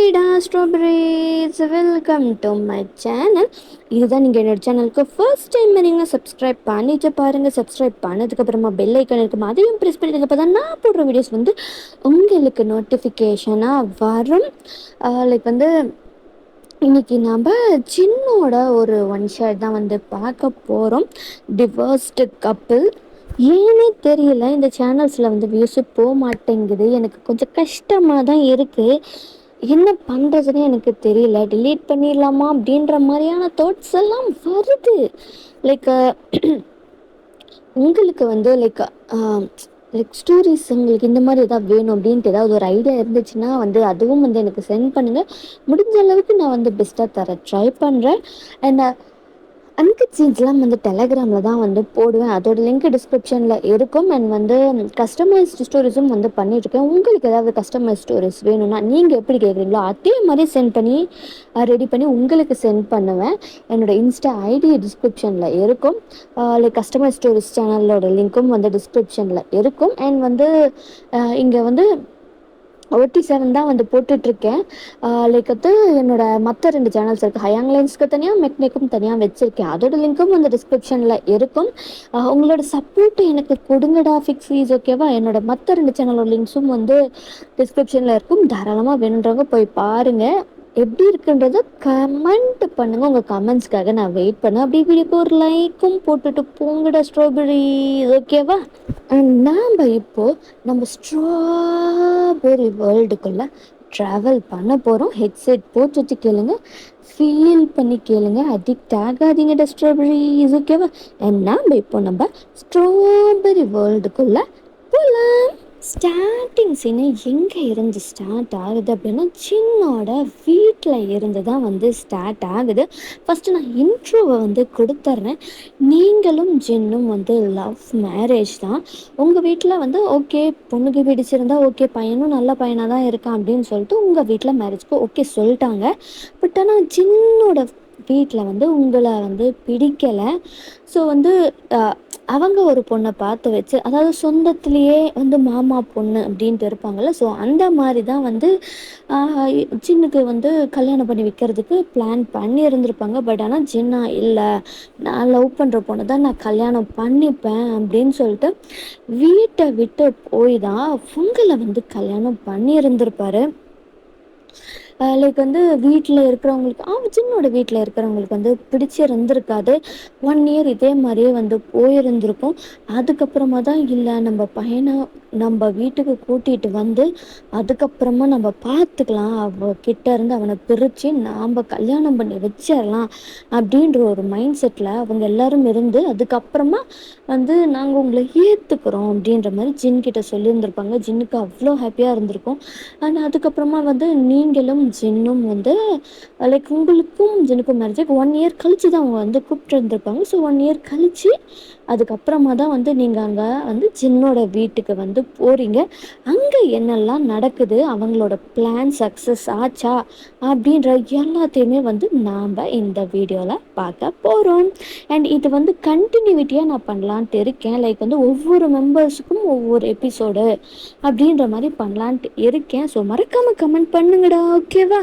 ஹேய்டா strawberries, welcome to my channel. இதுதான் நீங்கள் என்னோட சேனலுக்கு ஃபர்ஸ்ட் டைம் வரீங்க. சப்ஸ்கிரைப் பண்ணிட்டு பாருங்கள். சப்ஸ்கிரைப் பண்ணதுக்கப்புறமா பெல் ஐக்கான் இருக்கும், அதையும் ப்ரெஸ் பண்ணிடுங்க. அப்போ தான் நான் போடுற வீடியோஸ் உங்களுக்கு நோட்டிஃபிகேஷனாக வரும். லைக் இன்னைக்கு நம்ம சின்னோட ஒரு ஒன் ஷாட் தான் பார்க்க போகிறோம். Divorced couple. ஏன்னே தெரியல, இந்த சேனல்ஸில் வியூஸு போக மாட்டேங்குது. எனக்கு கொஞ்சம் கஷ்டமாக தான் இருக்குது. என்ன பண்ணுறதுன்னு எனக்கு தெரியல. டிலீட் பண்ணிடலாமா அப்படின்ற மாதிரியான தாட்ஸ் எல்லாம் வருது. லைக் உங்களுக்கு லைக் ஸ்டோரிஸ் உங்களுக்கு இந்த மாதிரி எதாவது வேணும் அப்படின்ட்டு ஏதாவது ஒரு ஐடியா இருந்துச்சுன்னா அதுவும் எனக்கு சென்ட் பண்ணுங்கள். முடிஞ்ச அளவுக்கு நான் பெஸ்ட்டாக தர ட்ரை பண்ணுறேன். அண்ட் அன்கட் சீன்ஸ்லாம் டெலகிராமில் தான் போடுவேன். அதோட லிங்க் டிஸ்கிரிப்ஷனில் இருக்கும். அண்ட் கஸ்டமைஸ்டு ஸ்டோரிஸும் பண்ணிட்டுருக்கேன். உங்களுக்கு ஏதாவது கஸ்டமைஸ் ஸ்டோரிஸ் வேணும்னா நீங்கள் எப்படி கேட்குறீங்களோ அதே மாதிரி சென்ட் பண்ணி ரெடி பண்ணி உங்களுக்கு சென்ட் பண்ணுவேன். என்னோடய இன்ஸ்டா ஐடி டிஸ்கிரிப்ஷனில் இருக்கும். லைக் கஸ்டமைஸ் ஸ்டோரிஸ் சேனலோட லிங்க்கும் டிஸ்கிரிப்ஷனில் இருக்கும். அண்ட் இங்கே OT7 தான் போட்டுட்ருக்கேன். லைக் என்னோடய மற்ற 2 சேனல்ஸ் இருக்குது. ஹயாங்லைன்ஸ்க்கு தனியாக, மெக்னிக்கும் தனியாக வச்சுருக்கேன். அதோட லிங்க்கும் டிஸ்கிரிப்ஷனில் இருக்கும். உங்களோட சப்போர்ட்டு எனக்கு கொடுங்கடா ஃபிக்ஸீஸ், ஓகேவா? என்னோடய மற்ற 2 சேனலோட லிங்க்ஸும் டிஸ்கிரிப்ஷனில் இருக்கும். தாராளமாக வேணுன்றவங்க போய் பாருங்கள். எப்படி இருக்குன்றத கமெண்ட் பண்ணுங்கள். உங்கள் கமெண்ட்ஸ்க்காக நான் வெயிட் பண்ணேன். அப்படி வீடியோக்கு ஒரு லைக்கும் போட்டுட்டு போங்கடா ஸ்ட்ராபெரி, ஓகேவா? நாம் இப்போது நம்ம ஸ்ட்ராபெரி வேர்ல்டுக்குள்ளே ட்ராவல் பண்ண போகிறோம். ஹெட்செட் போட்டுட்டு கேளுங்க, ஃபீல் பண்ணி கேளுங்க, அடிக்ட் ஆகாதீங்கடா ஸ்ட்ராபெரிஸ், ஓகேவா? நாம் இப்போ நம்ம ஸ்ட்ராபெரி வேர்ல்டுக்குள்ளே போகலாம். ஸ்டார்டிங் சீனு எங்கே இருந்து ஸ்டார்ட் ஆகுது அப்படின்னா, சின்னோட வீட்டில் இருந்து தான் ஸ்டார்ட் ஆகுது. ஃபஸ்ட்டு நான் இன்ட்ரோவை கொடுத்துட்றேன். நீங்களும் ஜின்னும் லவ் மேரேஜ் தான். உங்கள் வீட்டில் ஓகே, பொண்ணுக்கு பிடிச்சிருந்தா ஓகே, பையனும் நல்ல பையனாக தான் இருக்கான் அப்படின்னு சொல்லிட்டு உங்கள் வீட்டில் மேரேஜ்க்கு ஓகே சொல்லிட்டாங்க. பட் ஆனால் ஜின்னோட வீட்டில் உங்களை பிடிக்கலை. ஸோ அவங்க ஒரு பொண்ணை பார்த்து வச்சு, அதாவது சொந்தத்திலேயே மாமா பொண்ணு அப்படின்ட்டு இருப்பாங்கள்ல, ஸோ அந்த மாதிரி தான் ஜின்னுக்கு கல்யாணம் பண்ணி வைக்கிறதுக்கு பிளான் பண்ணி இருந்திருப்பாங்க. பட் ஆனால் ஜின்னா இல்லை, நான் லவ் பண்ணுற பொண்ணை தான் நான் கல்யாணம் பண்ணிப்பேன் அப்படின்னு சொல்லிட்டு வீட்டை விட்டு போய் தான் உங்களை கல்யாணம் பண்ணி இருந்திருப்பாரு. லைக் வீட்டில் இருக்கிறவங்களுக்கு ஜின்னோட வீட்டில் இருக்கிறவங்களுக்கு பிடிச்சிருந்துருக்காது. 1 இயர் இதே மாதிரியே போயிருந்திருக்கும். அதுக்கப்புறமா தான் இல்லை, நம்ம பையனை நம்ம வீட்டுக்கு கூட்டிகிட்டு அதுக்கப்புறமா நம்ம பார்த்துக்கலாம், அவகிட்ட இருந்து அவனை பிரித்து நாம் கல்யாணம் பண்ணி வச்சிடலாம் அப்படின்ற ஒரு மைண்ட் செட்டில் அவங்க எல்லோரும் இருந்து அதுக்கப்புறமா நாங்கள் உங்களை ஏற்றுக்கிறோம் அப்படின்ற மாதிரி ஜின்கிட்ட சொல்லியிருந்திருப்பாங்க. ஜின்னுக்கு அவ்வளோ ஹாப்பியாக இருந்திருக்கும். அண்ட் அதுக்கப்புறமா நீங்களும் ஜின்னும் லைக் உங்களுக்கும் ஜின்னுக்கும் மேரேஜ் 1 இயர் கழித்து தான் அவங்க கூப்பிட்டு இருந்திருப்பாங்க. ஸோ 1 இயர் கழித்து அதுக்கப்புறமா தான் நீங்கள் அங்கே ஜின்னோட வீட்டுக்கு போகிறீங்க. அங்கே என்னெல்லாம் நடக்குது, அவங்களோட பிளான் சக்ஸஸ் ஆச்சா அப்படின்ற எல்லாத்தையுமே நாம் இந்த வீடியோவில் பார்க்க போகிறோம். அண்ட் இது கண்டினியூட்டியாக நான் பண்ணலான்ட்டு இருக்கேன். லைக் ஒவ்வொரு மெம்பர்ஸுக்கும் ஒவ்வொரு எபிசோடு அப்படின்ற மாதிரி பண்ணலான்ட்டு இருக்கேன். ஸோ மறக்காமல் கமெண்ட் பண்ணுங்கடா, ஓகேவா?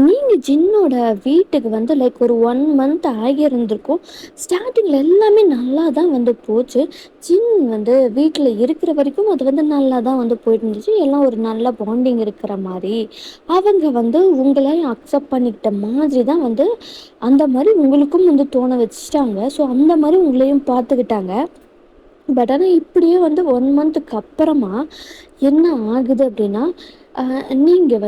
நீங்கள் ஜின்னோட வீட்டுக்கு லைக் ஒரு 1 மந்த் ஆகியிருந்திருக்கும். ஸ்டார்டிங்கில் எல்லாமே நல்லா தான் போச்சு. ஜின் வீட்டில் இருக்கிற வரைக்கும் அது நல்லா தான் போயிட்டு இருந்துச்சு. எல்லாம் ஒரு நல்ல பாண்டிங் இருக்கிற மாதிரி, அவங்க உங்களை அக்செப்ட் பண்ணிக்கிட்ட மாதிரி தான் அந்த மாதிரி உங்களுக்கும் தோண வச்சுட்டாங்க. ஸோ அந்த மாதிரி உங்களையும் பார்த்துக்கிட்டாங்க. பட் ஆனால் இப்படியே 1 மந்த்துக்கு அப்புறமா என்ன ஆகுது அப்படின்னா, நீங்கள்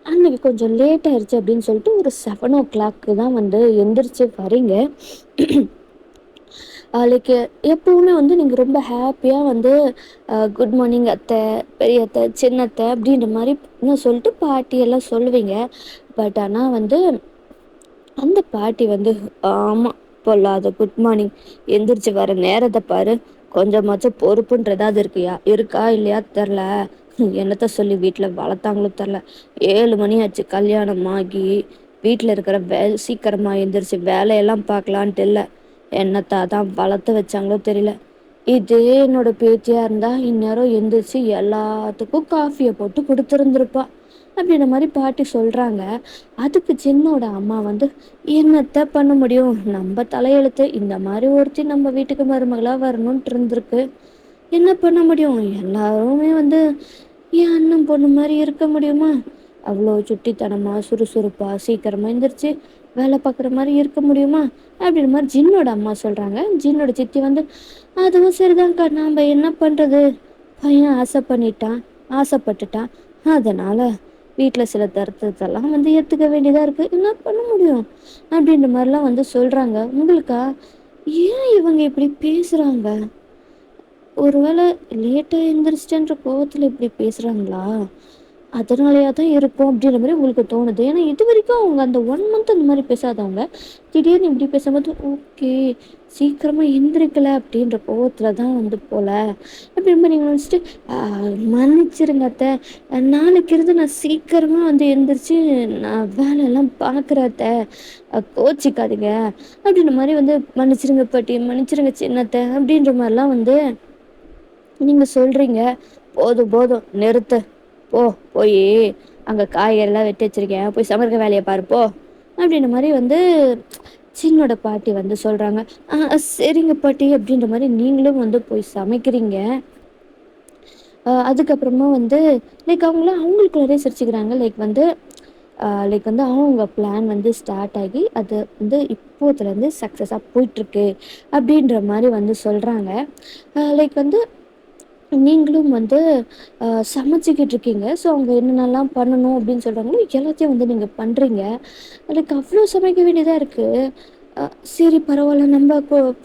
அன்றைக்கி கொஞ்சம் லேட் ஆயிடுச்சு அப்படின்னு சொல்லிட்டு ஒரு 7 o'clock தான் எந்திரிச்சு வரீங்க. லைக் எப்போவுமே நீங்கள் ரொம்ப ஹாப்பியாக குட் மார்னிங் அத்தை, பெரிய அத்தை, சின்னத்தை அப்படின்ற மாதிரி இன்னும் சொல்லிட்டு பாட்டியெல்லாம் சொல்லுவீங்க. பட் ஆனால் அந்த பாட்டி ஆமாம் பொல்லாத குட் மார்னிங், எந்திரிச்சு வர நேரத்தை பாரு, கொஞ்சமாச்சும் பொறுப்புன்றதாவது இருக்கா இல்லையா தெரில, என்னத்த சொல்லி வீட்டில் வளர்த்தாங்களோ தெரில, 7 மணி ஆச்சு கல்யாணம் ஆகி, வீட்டில் இருக்கிற சீக்கிரமாக எந்திரிச்சு வேலையெல்லாம் பார்க்கலான்ட்டு இல்லை, என்னத்தா தான் வளர்த்து வச்சாங்களோ தெரியல. இதே என்னோட பேத்தியாக இருந்தால் இந்நேரம் எந்திரிச்சு எல்லாத்துக்கும் காஃபியை போட்டு கொடுத்துருந்துருப்பா. அப்படின்ற மாதிரி பாட்டி சொல்கிறாங்க. அதுக்கு ஜின்னோட அம்மா வந்து, என்னத்த பண்ண முடியும், நம்ம தலையெழுத்து இந்த மாதிரி ஒருத்தி நம்ம வீட்டுக்கு மருமகளாக வரணுன்ட்டு இருந்திருக்கு, என்ன பண்ண முடியும், எல்லாருமே வந்து என் அண்ணன் பொண்ணு மாதிரி இருக்க முடியுமா, அவ்வளோ சுட்டித்தனமாக சுறுசுறுப்பாக சீக்கிரமாக எந்திரிச்சு வேலை பார்க்குற மாதிரி இருக்க முடியுமா அப்படின்ற மாதிரி ஜின்னோட அம்மா சொல்கிறாங்க. ஜின்னோட சித்தி வந்து, அதுவும் சரிதான்க்கா, நாம் என்ன பண்ணுறது, பையன் ஆசைப்பட்டுட்டான், அதனால் வீட்டில் சில தருத்தத்தெல்லாம் வந்து ஏற்றுக்க வேண்டியதாக இருக்குது, என்ன பண்ண முடியும் அப்படின்ற மாதிரிலாம் வந்து சொல்கிறாங்க. உங்களுக்கா ஏன் இவங்க இப்படி பேசுகிறாங்க, ஒருவேளை லேட்டாக எழுந்திரிச்சிட்டேன்ற கோவத்தில் இப்படி பேசுகிறாங்களா, அதனாலயா தான் இருக்கும் அப்படின்ற மாதிரி உங்களுக்கு தோணுது. ஏன்னா இது வரைக்கும் அவங்க அந்த 1 மந்த் அந்த மாதிரி பேசாதவங்க திடீர்னு இப்படி பேசும்போது ஓகே சீக்கிரமாக எந்திரிக்கலை அப்படின்ற கோவத்தில் தான் வந்து போல அப்படின்ற மாதிரி நீங்கள் நினச்சிட்டு மன்னிச்சிருங்க அத்தை, நாளைக்கு இருந்து நான் சீக்கிரமாக வந்து எந்திரிச்சு நான் வேலையெல்லாம் பார்க்குறேன் அத்தை, கோச்சிக்காதீங்க அப்படின்ற மாதிரி வந்து மன்னிச்சிருங்க பாட்டி, மன்னிச்சிருங்க சின்னத்தை அப்படின்ற மாதிரிலாம் வந்து நீங்கள் சொல்கிறீங்க. போதும் போதும் நிறுத்து, போய் அங்கே காய்கறிலாம் வெட்டி வச்சிருக்கேன், போய் சமைக்கிற வேலையை பாரு போ அப்படின்ற மாதிரி வந்து சின்னோட பாட்டி வந்து சொல்கிறாங்க. சரிங்க பாட்டி அப்படின்ற மாதிரி நீங்களும் வந்து போய் சமைக்கிறீங்க. அதுக்கப்புறமா வந்து லைக் அவங்களுக்குள்ளே சிரிச்சுக்கிறாங்க. லைக் வந்து அவங்க பிளான் வந்து ஸ்டார்ட் ஆகி அது வந்து இப்போத்துலேருந்து சக்ஸஸாக போயிட்டுருக்கு அப்படின்ற மாதிரி வந்து சொல்கிறாங்க. லைக் வந்து நீங்களும் வந்து சமைச்சிக்கிட்டு இருக்கீங்க. ஸோ அவங்க என்னென்னலாம் பண்ணணும் அப்படின்னு சொல்கிறாங்களோ எல்லாத்தையும் வந்து நீங்கள் பண்ணுறீங்க. லைக் அவ்வளோ சமைக்க வேண்டியதாக இருக்குது. சரி பரவாயில்ல, நம்ம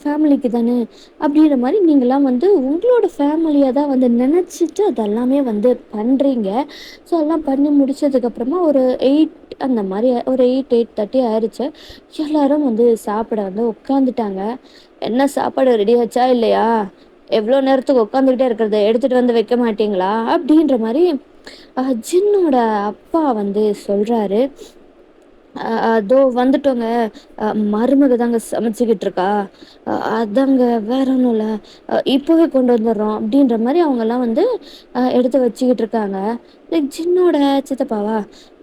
ஃபேமிலிக்கு தானே அப்படின்ற மாதிரி நீங்களாம் வந்து உங்களோட ஃபேமிலியை தான் வந்து நினச்சிட்டு அதெல்லாமே வந்து பண்ணுறீங்க. ஸோ அதெல்லாம் பண்ணி முடிச்சதுக்கப்புறமா ஒரு 8 அந்த மாதிரி ஒரு 8:30 ஆயிடுச்சு. எல்லோரும் வந்து சாப்பிட வந்து உட்காந்துட்டாங்க. என்ன சாப்பாடு ரெடி ஆச்சா இல்லையா, எவ்வளோ நேரத்துக்கு உட்காந்துக்கிட்டே இருக்கிறத, எடுத்துகிட்டு வந்து வைக்க மாட்டிங்களா அப்படின்ற மாதிரி ஜின்னோட அப்பா வந்து சொல்கிறாரு. அதோ வந்துட்டோங்க, மருமக தாங்க சமைச்சிக்கிட்டு இருக்கா, அதாங்க வேற ஒன்றும் இல்லை, இப்போவே கொண்டு வந்துடுறோம் அப்படின்ற மாதிரி அவங்கெல்லாம் வந்து எடுத்து வச்சுக்கிட்டு இருக்காங்க. லைக் ஜின்னோட சித்தப்பாவா,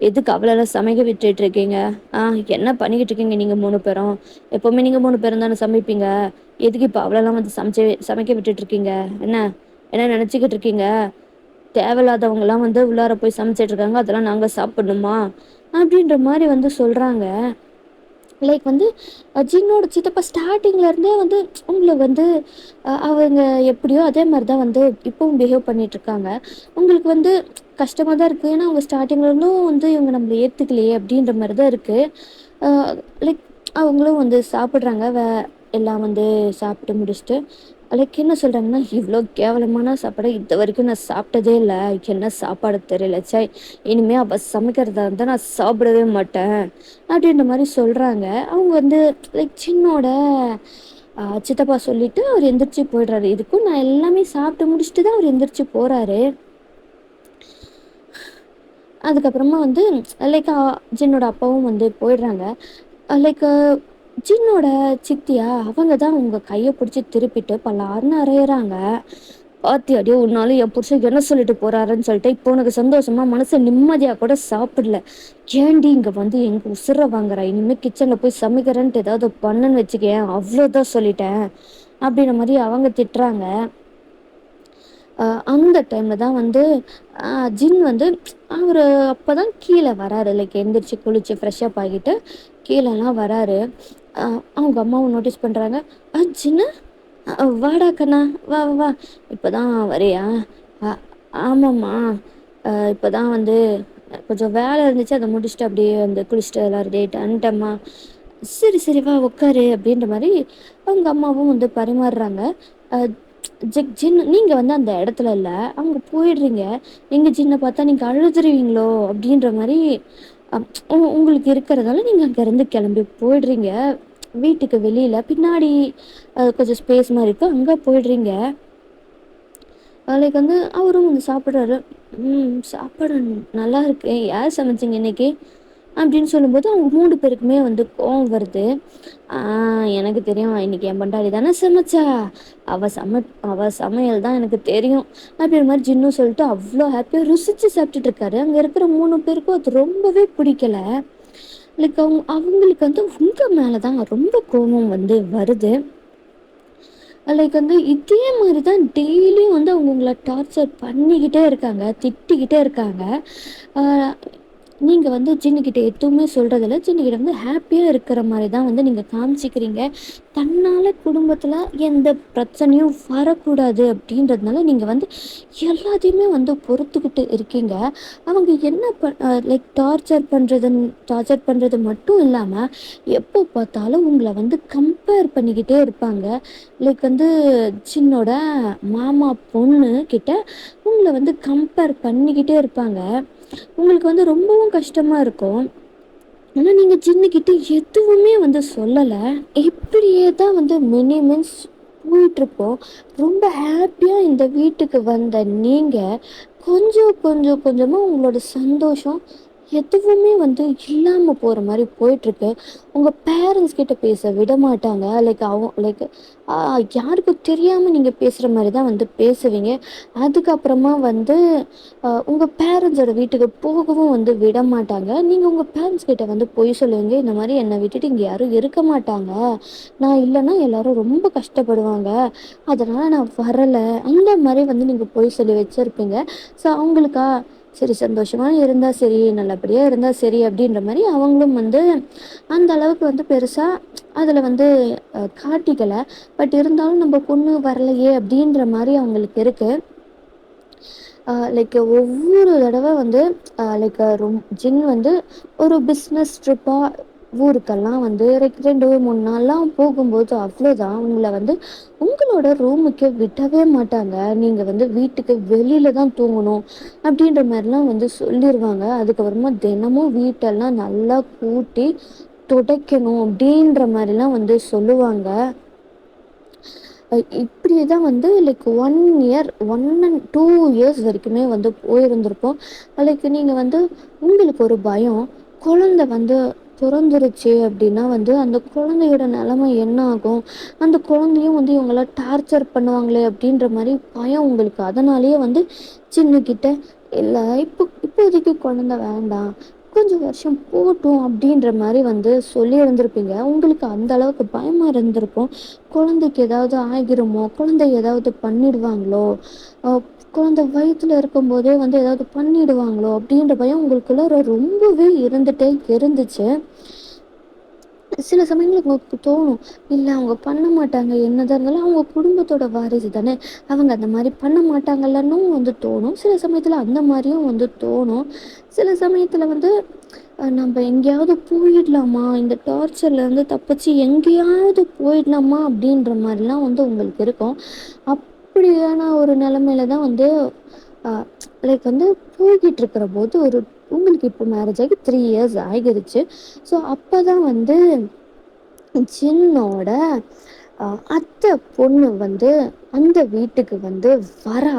எதுக்கு அவ்வளோலாம் சமைக்க விட்டுட்டு இருக்கீங்க, என்ன பண்ணிக்கிட்டு இருக்கீங்க நீங்கள் 3 பேரும், எப்போவுமே நீங்கள் 3 பேரும் தானே சமைப்பீங்க, எதுக்கு இப்போ அவ்வளோலாம் வந்து சமைக்க விட்டுட்டு இருக்கீங்க, என்ன என்ன நினச்சிக்கிட்டு இருக்கீங்க, தேவையில்லாதவங்கலாம் வந்து உள்ளார போய் சமைச்சிட்டு இருக்காங்க, அதெல்லாம் நாங்கள் சாப்பிடணுமா அப்படின்ற மாதிரி வந்து சொல்கிறாங்க. லைக் வந்து ஜின்னோட சித்தப்பா ஸ்டார்டிங்லேருந்தே வந்து உங்களை வந்து அவங்க எப்படியோ அதே மாதிரி தான் வந்து இப்போவும் பிஹேவ் பண்ணிகிட்ருக்காங்க. உங்களுக்கு வந்து கஷ்டமாக தான் இருக்குது, ஏன்னா அவங்க ஸ்டார்டிங்லேருந்தும் வந்து இவங்க நம்மளை ஏற்றுக்கலையே அப்படின்ற மாதிரி தான் இருக்குது. லைக் அவங்களும் வந்து சாப்பிட்றாங்க, எல்லாம் வந்து சாப்பிட்டு முடிச்சுட்டு லைக் என்ன சொல்கிறாங்கன்னா, இவ்வளோ கேவலமான சாப்பாடு இது வரைக்கும் நான் சாப்பிட்டதே இல்லை, என்ன சாப்பாடு தெரியல, சை இனிமேல் அவள் சமைக்கிறதா இருந்தால் நான் சாப்பிடவே மாட்டேன் அப்படின்ற மாதிரி சொல்கிறாங்க. அவங்க வந்து லைக் சின்னோட சித்தப்பா சொல்லிவிட்டு அவர் எந்திரிச்சு போயிடுறாரு. இதுக்கும் நான் எல்லாமே சாப்பிட்டு முடிச்சுட்டு தான் அவர் எந்திரிச்சு போகிறாரு. அதுக்கப்புறமா வந்து லைக் ஜின்னோட அப்பாவும் வந்து போயிடுறாங்க. லைக் ஜின்னோட சித்தியா அவங்க தான் உங்கள் கையை பிடிச்சி திருப்பிட்டு பல்லாருன்னு அரையிறாங்க. பாத்தியாடியோ உன்னாலும் என் புருஷன் என்ன சொல்லிட்டு போறாருன்னு சொல்லிட்டு இப்போ உனக்கு சந்தோஷமா மனசு நிம்மதியாக கூட சாப்பிடல, ஏண்டி இங்கே வந்து எங்கள் உசுரை வாங்குற, இனிமேல் கிச்சனில் போய் சமைக்கிறேன்ட்டு ஏதாவது பண்ணுன்னு வச்சுக்கேன், அவ்வளோதான் சொல்லிட்டேன் அப்படின்ற மாதிரி அவங்க திட்டுறாங்க. அந்த டைமில் தான் வந்து ஜின் வந்து அவர் அப்போ தான் கீழே வராரு. லைக் எந்திரிச்சு குளிச்சு ஃப்ரெஷ்அப் ஆகிட்டு கீழெல்லாம் வராரு. அவங்க அம்மாவும் நோட்டீஸ் பண்ணுறாங்க. ஜின்னு வாடா கண்ணா, வா வா வா, இப்போ தான் வரியா, ஆமாம்மா, இப்போ தான் வந்து கொஞ்சம் வேலை இருந்துச்சு, அதை முடிச்சுட்டு அப்படியே வந்து குளிச்சுட்டு எல்லாம் ரெடி ஆகிட்டு வந்துட்டம்மா, சரி சரி வா உட்காரு அப்படின்ற மாதிரி அவங்க அம்மாவும் வந்து பரிமாறுறாங்க. ஜின் நீங்கள் வந்து அந்த இடத்துல இல்லை, அவங்க போயிடுறீங்க, எங்கள் ஜின்னை பார்த்தா நீங்கள் அழுதுருவீங்களோ அப்படின்ற மாதிரி உங்களுக்கு இருக்கிறதால நீங்கள் அங்கேருந்து கிளம்பி போயிடுறீங்க. வீட்டுக்கு வெளியில் பின்னாடி கொஞ்சம் ஸ்பேஸ் மாதிரி இருக்குது, அங்கே போயிடுறீங்க. லைக் வந்து அவரும் வந்து சாப்பிட்றாரு. சாப்பாடு நல்லா இருக்கு, யார் சமைச்சிங்க இன்னைக்கு, அப்படின்னு சொல்லும்போது அவங்க 3 பேருக்குமே வந்து கோவம் வருது. ஆ எனக்கு தெரியும் இன்னைக்கு என் பொண்டாட்டி தானே சமைச்சா. அவ சம அவ சமையல் தான் எனக்கு தெரியும். அப்படின்ற மாரி ஜின்னு சொல்லிட்டு அவ்ளோ ஹாப்பியா ருசிச்சு சாப்பிட்டுட்டு இருக்காரு. அங்க இருக்கிற 3 பேருக்கும் அது ரொம்பவே பிடிக்கல. லைக் அவங்களுக்கு வந்து உங்க மேல தான் ரொம்ப கோவம் வந்து வருது. லைக் வந்து இதே மாரி தான் டெய்லியும் வந்து அவங்க உங்கள டார்ச்சர் பண்ணிக்கிட்டே இருக்காங்க, திட்டிக்கிட்டே இருக்காங்க. ஆ நீங்க வந்து ஜின்னுகிட்ட எதுவுமே சொல்றதில்ல. ஜின்னுகிட்ட வந்து ஹாப்பியா இருக்கிற மாரி தான் வந்து நீங்க காமிச்சிக்கிறீங்க. தன்னால குடும்பத்தில எந்த பிரச்சனையும் வரக்கூடாது அப்படின்றதுனால, நீங்க வந்து எல்லாத்தையுமே வந்து பொறுத்துக்கிட்டு இருக்கீங்க. அவங்க என்ன லைக் டார்ச்சர் பண்றது மட்டும் இல்லாம, எப்போ பார்த்தாலும் உங்கள வந்து கம்பேர் பண்ணிக்கிட்டே இருப்பாங்க. லைக் வந்து ஜின்னோட மாமா பொண்ணு கிட்ட உங்கள வந்து கம்பேர் பண்ணிக்கிட்டே இருப்பாங்க. உங்களுக்கு வந்து ரொம்பவும் கஷ்டமா இருக்கும். ஆனா, நீங்க ஜின்னுகிட்ட எதுவுமே வந்து சொல்லல. இப்படியே தான் வந்து மினி மந்த்ஸ் போயிட்டுருக்கும். ரொம்ப ஹாப்பியா இந்த வீட்டுக்கு வந்த நீங்க, கொஞ்சமா உங்களோட சந்தோஷம் எதுவுமே வந்து இல்லாம போற மாரி போயிட்டுருக்கு. உங்க பேரண்ட்ஸ் கிட்ட பேச விடமாட்டாங்க. லைக் அ யாருக்கும் தெரியாம நீங்க பேசுற மாரி தான் வந்து பேசுவீங்க. அதுக்கப்புறமா வந்து உங்க பேரண்ட்ஸோட வீட்டுக்கு போகவும் வந்து விடமாட்டாங்க. நீங்க உங்க பேரண்ட்ஸ் கிட்ட வந்து பொய் சொல்லுவீங்க. இந்த மாரி என்னை விட்டுட்டு இங்க யாரும் இருக்க மாட்டாங்க. நான் இல்லைன்னா எல்லாரும் ரொம்ப கஷ்டப்படுவாங்க. அதனால நான் வரல. அந்த மாரி வந்து நீங்க பொய் சொல்லி வச்சிருப்பீங்க. ஸோ அவங்களுக்கா சரி சந்தோஷமா இருந்தா சரி, நல்லபடியா இருந்தா சரி அப்படின்ற மாரி அவங்களும் வந்து அந்த அளவுக்கு வந்து பெருசா அதில வந்து காட்டிக்கல. பட் இருந்தாலும் நம்ம பொண்ணு வரலையே அப்படின்ற மாரி அவங்களுக்கு இருக்கு. லைக் ஒவ்வொரு தடவை வந்து லைக் ஜின் வந்து ஒரு பிஸ்னஸ் ட்ரிப்பாக ஊருக்கெல்லாம் வந்து 2 3 நாள்லாம் போகும்போது அவ்வளோதான் உங்களை வந்து உங்களோட ரூமுக்கு விடவே மாட்டாங்க. நீங்கள் வந்து வீட்டுக்கு வெளியில தான் தூங்கணும் அப்படின்ற மாதிரிலாம் வந்து சொல்லிடுவாங்க. அதுக்கப்புறமா தினமும் வீட்டெல்லாம் நல்லா கூட்டி துடைக்கணும் அப்படின்ற மாதிரிலாம் வந்து சொல்லுவாங்க. இப்படியே தான் வந்து லைக் 1 இயர் 1 அண்ட் 2 இயர்ஸ் வரைக்குமே வந்து போயிருந்திருக்கும். லைக் நீங்கள் வந்து உங்களுக்கு ஒரு பயம், குழந்தை வந்து பிறந்துருச்சு அப்படின்னா வந்து அந்த குழந்தையோட நிலைமை என்ன ஆகும், அந்த குழந்தையும் வந்து இவங்கள டார்ச்சர் பண்ணுவாங்களே அப்படின்ற மாதிரி பயம் உங்களுக்கு. அதனாலேயே வந்து சின்னக்கிட்ட இல்லை இப்போதைக்கு குழந்தை வேண்டாம், கொஞ்சம் வருஷம் போட்டும் அப்படின்ற மாதிரி வந்து சொல்லி இருந்திருப்பீங்க. உங்களுக்கு அந்த அளவுக்கு பயமாக இருந்திருக்கும். குழந்தைக்கு ஏதாவது ஆகிருமோ, குழந்தை ஏதாவது பண்ணிடுவாங்களோ, குழந்தை வயித்துல இருக்கும்போதே வந்து ஏதாவது பண்ணிடுவாங்களோ அப்படின்ற பயம் உங்களுக்குள்ள ரொம்பவே இருந்துட்டே இருந்துச்சு. சில சமயங்கள் உங்களுக்கு தோணும், இல்லை அவங்க பண்ண மாட்டாங்க, என்னதான் இருந்தாலும் அவங்க குடும்பத்தோட வாரிசு தானே, அவங்க அந்த மாதிரி பண்ண மாட்டாங்கல்லன்னும் வந்து தோணும். சில சமயத்தில் அந்த மாதிரியும் வந்து தோணும். சில சமயத்தில் வந்து நம்ம எங்கேயாவது போயிடலாமா, இந்த டார்ச்சர்லேருந்து தப்பிச்சு எங்கேயாவது போயிடலாமா அப்படின்ற மாதிரிலாம் வந்து உங்களுக்கு இருக்கும். அப்படியான ஒரு நிலமையில தான் வந்து லைக் வந்து போய்கிட்டு இருக்கிற போது உங்களுக்கு இப்போ மேரேஜ் ஆகி 3 இயர்ஸ் ஆகிருச்சு. ஸோ அப்போ தான் வந்து ஜின்னோட அத்தை பொண்ணு வந்து அந்த வீட்டுக்கு வந்து வரா.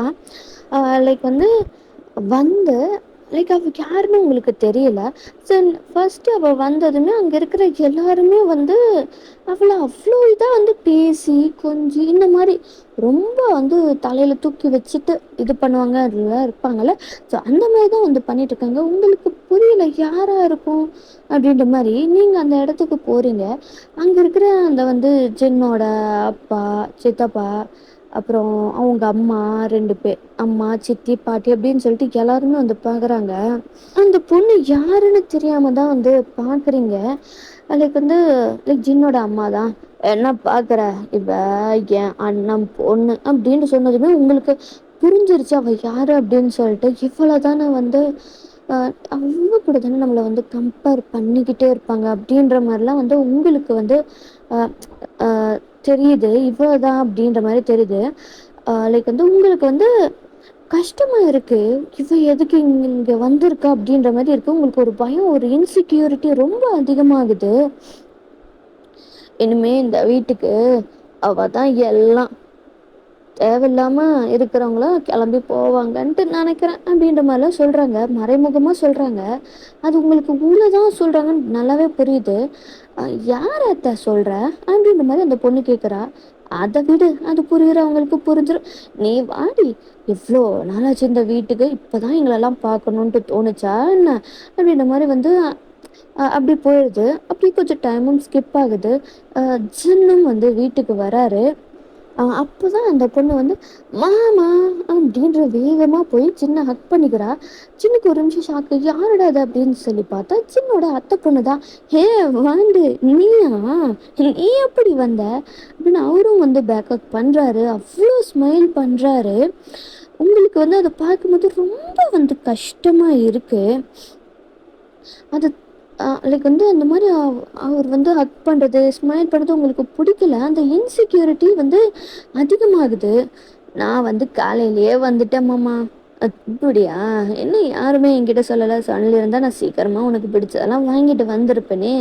லைக் வந்து வந்து லைக் அவளுக்கு யாருன்னு உங்களுக்கு தெரியல. ஸோ ஃபஸ்ட்டு அவள் வந்ததுமே அங்கே இருக்கிற எல்லாருமே வந்து அவளை அவ்வளோ இதாக வந்து பேசி கொஞ்சம் இந்த மாதிரி ரொம்ப வந்து தலையில் தூக்கி வச்சுட்டு இது பண்ணுவாங்க இருப்பாங்கள்ல. ஸோ அந்த மாதிரி தான் வந்து பண்ணிகிட்ருக்காங்க. உங்களுக்கு புரியல யாராக இருக்கும் அப்படின்ற மாதிரி. நீங்கள் அந்த இடத்துக்கு போகிறீங்க. அங்கே இருக்கிற அந்த வந்து ஜின்னோட அப்பா, சித்தப்பா, அப்புறம் அவங்க அம்மா 2 பேர், அம்மா, சித்தி, பாட்டி அப்படின்னு சொல்லிட்டு எல்லாருமே வந்து பார்க்குறாங்க. அந்த பொண்ணு யாருன்னு தெரியாம தான் வந்து பார்க்குறீங்க. லைக் வந்து லைக் ஜின்னோட அம்மா தான். என்ன பார்க்குற, இவ என் அண்ணன் பொண்ணு அப்படின்னு சொன்னதுமே உங்களுக்கு புரிஞ்சிருச்சு அவ யாரு அப்படின்னு சொல்லிட்டு. இவ்வளோ தானே வந்து அவங்க கூட தானே நம்மளை வந்து கம்பேர் பண்ணிக்கிட்டே இருப்பாங்க அப்படின்ற மாதிரிலாம் வந்து உங்களுக்கு வந்து தெரியுது. இவ்வளோதான் அப்படின்ற மாதிரி தெரியுது. லைக் வந்து உங்களுக்கு வந்து கஷ்டமா இருக்கு. இவ எதுக்கு இங்க வந்திருக்கா அப்படின்ற மாதிரி இருக்கு. உங்களுக்கு ஒரு பயம், ஒரு இன்செக்யூரிட்டி ரொம்ப அதிகமாகுது. இனிமே இந்த வீட்டுக்கு அவ தான் எல்லாம். தேவையில்லாம இருக்கிறவங்கள கிளம்பி போவாங்கன்ட்டு நினைக்கிறேன் அப்படின்ற மாதிரிலாம் சொல்றாங்க. மறைமுகமா சொல்றாங்க. அது உங்களுக்கு உள்ளதான் சொல்றாங்கன்னு நல்லாவே புரியுது. யார் அத்தை சொல்ற அப்படின்ற மாதிரி அந்த பொண்ணு கேட்குறா. அதை விடு, அது புரியுறவங்களுக்கு புரிஞ்சிடும். நீ வாடி, எவ்வளோ நாளாச்சு இந்த வீட்டுக்கு, இப்போதான் எங்களெல்லாம் பார்க்கணுன்ட்டு தோணுச்சா என்ன அப்படின்ற மாதிரி வந்து அப்படி போயிடுது. அப்படி கொஞ்சம் டைமும் ஸ்கிப் ஆகுது. ஜின்னும் வந்து வீட்டுக்கு வராரு. அப்போதான் அந்த பொண்ணு வந்து மாமா அப்படின்ற வேகமா போய் சின்ன ஹக் பண்ணிக்கிறா. சின்னுக்கு ஒரு நிமிஷம் ஷாக்கு, யாருடா அது அப்படின்னு சொல்லி பார்த்தா சின்னோட அத்தை பொண்ணு தான். ஹே வாண்டு, நீயா, நீ எப்படி வந்த அப்படின்னு அவரும் வந்து பேக்கப் பண்றாரு. அவ்வளோ ஸ்மைல் பண்றாரு. உங்களுக்கு வந்து அதை பார்க்கும்போது ரொம்ப வந்து கஷ்டமா இருக்கு. அது லைக் வந்து அந்த மாதிரி அவர் வந்து ஹக் பண்ணுறது, ஸ்மைல் பண்ணுறது உங்களுக்கு பிடிக்கல. அந்த இன்செக்யூரிட்டி வந்து அதிகமாகுது. நான் வந்து காலையிலேயே வந்துட்டேன் மாமா. இப்படியா, என்ன யாருமே என்கிட்ட சொல்லலை, இருந்தால் நான் சீக்கிரமாக உனக்கு பிடிச்சதெல்லாம் வாங்கிட்டு வந்திருப்பேனே.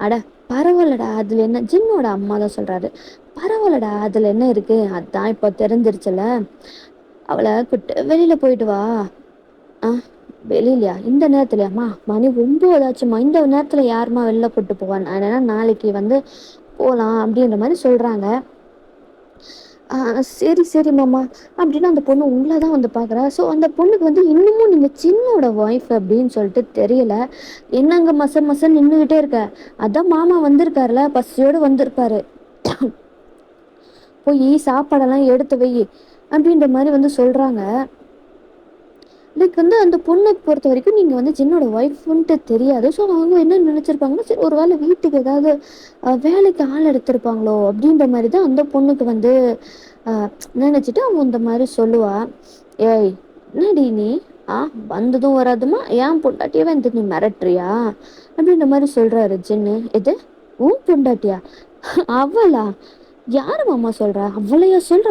அட பரவாயில்லடா, அதில் என்ன, ஜின்னோட அம்மா தான் சொல்கிறாரு. பரவாயில்லடா, அதில் என்ன இருக்குது, அதான் இப்போ தெரிஞ்சிருச்சுல, அவளை கூட்டு வெளியில் போயிட்டு வா. வெளியிலயா, இந்த நேரத்துலயாம்மா, மணி 9 ஆச்சுமா, இந்த நேரத்துல யாருமா வெளில கூட்டு போவான், அதனால நாளைக்கு வந்து போகலாம் அப்படின்ற மாதிரி சொல்றாங்க. சரி சரி மாமா அப்படின்னு அந்த பொண்ணு உங்களை தான் வந்து பார்க்குறா. ஸோ அந்த பொண்ணுக்கு வந்து இன்னமும் நீங்கள் சின்னோட ஒய்ஃப் அப்படின்னு சொல்லிட்டு தெரியல. என்னங்க மசன்னு நின்றுக்கிட்டே இருக்க, அதான் மாமா வந்திருக்காருல, பசியோடு வந்திருப்பாரு, போய் சாப்பாடெல்லாம் எடுத்து வை அப்படின்ற மாதிரி வந்து சொல்கிறாங்க. லைக் வந்து அந்த பொண்ணை பொறுத்த வரைக்கும் நீங்கள் வந்து ஜின்னோட ஒய்ஃப்ன்ட்டு தெரியாது. ஸோ அவங்க என்ன நினச்சிருப்பாங்கன்னா, சரி ஒரு வேளை வீட்டுக்கு ஏதாவது வேலைக்கு ஆள் எடுத்திருப்பாங்களோ அப்படின்ற மாதிரி தான் அந்த பொண்ணுக்கு வந்து நினச்சிட்டு அவங்க இந்த மாதிரி சொல்லுவா. ஏய் என்னடி நீ, வந்ததும் வராதுமா ஏன் பொண்டாட்டியவே இந்த நீ மிரட்டுறியா அப்படின்ற மாதிரி சொல்கிறாரு ஜின்னு. எது உன் பொண்டாட்டியா? அவளா? யாரு மாமா சொல்ற, அவளையா சொல்ற?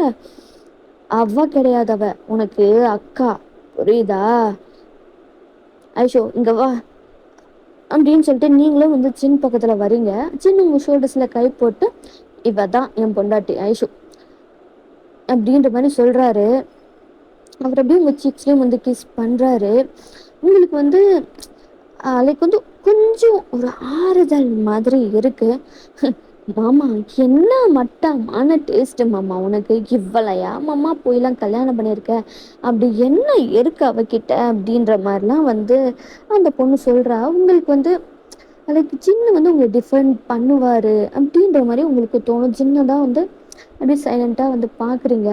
அவ கிடையாது, அவ உனக்கு அக்கா, புரியுதா? ஐஷோ இங்க வா அப்படின்னு சொல்லிட்டு நீங்களும் வந்து சின் பக்கத்துல வரீங்க. சின்ன உங்க ஷோல்டர்ஸ்ல கை போட்டு, இவ தான் என் பொண்டாட்டி ஐஷோ அப்படின்ற மாதிரி சொல்றாரு. அவர் அப்படியே உங்க சீக்ஸ்லயும் வந்து கிஸ் பண்றாரு. உங்களுக்கு வந்து லைக் வந்து கொஞ்சம் ஒரு ஆறுதல் மாதிரி இருக்கு. மாமா என்ன மட்டமான டேஸ்ட் மாமா உனக்கு, இவ்வளையா மாமா போயெல்லாம் கல்யாணம் பண்ணியிருக்க, அப்படி என்ன இருக்கு அவகிட்ட அப்படின்ற மாதிரிலாம் வந்து அந்த பொண்ணு சொல்றா. உங்களுக்கு வந்து அதுக்கு சின்ன வந்து உங்களை டிஃபெண்ட் பண்ணுவாரு அப்படின்ற மாதிரி உங்களுக்கு தோணும். சின்ன தான் வந்து அப்படியே சைலண்டா வந்து பாக்குறீங்க.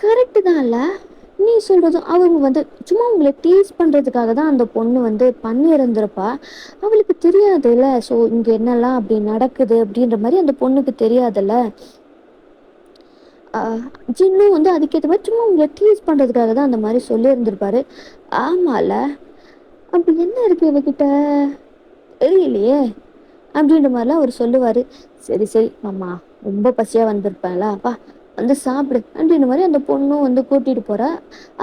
கரெக்டு தான் இல்ல நீ சொல்றதும். அவங்க வந்து சும்மா உங்களை டீஸ் பண்றதுக்காக தான் அந்த பொண்ணு வந்து பண்ணியிருந்திருப்பா. அவளுக்கு தெரியாதுல்ல, ஸோ இங்க என்னெல்லாம் அப்படி நடக்குது அப்படின்ற மாதிரி அந்த பொண்ணுக்கு தெரியாதுல்ல. ஜின்னும் வந்து அதுக்கேற்ற மாதிரி சும்மா உங்களை டீஸ் பண்றதுக்காக தான் அந்த மாதிரி சொல்லியிருந்திருப்பாரு. ஆமால, அப்படி என்ன இருக்கு இவகிட்ட தெரியலையே அப்படின்ற மாதிரிலாம் அவர் சொல்லுவாரு. சரி சரி மாமா, ரொம்ப பசியா வந்திருப்பேன்ல, அப்பா வந்து சாப்பிடு அப்படின்ற மாதிரி அந்த பொண்ணும் வந்து கூட்டிட்டு போறா.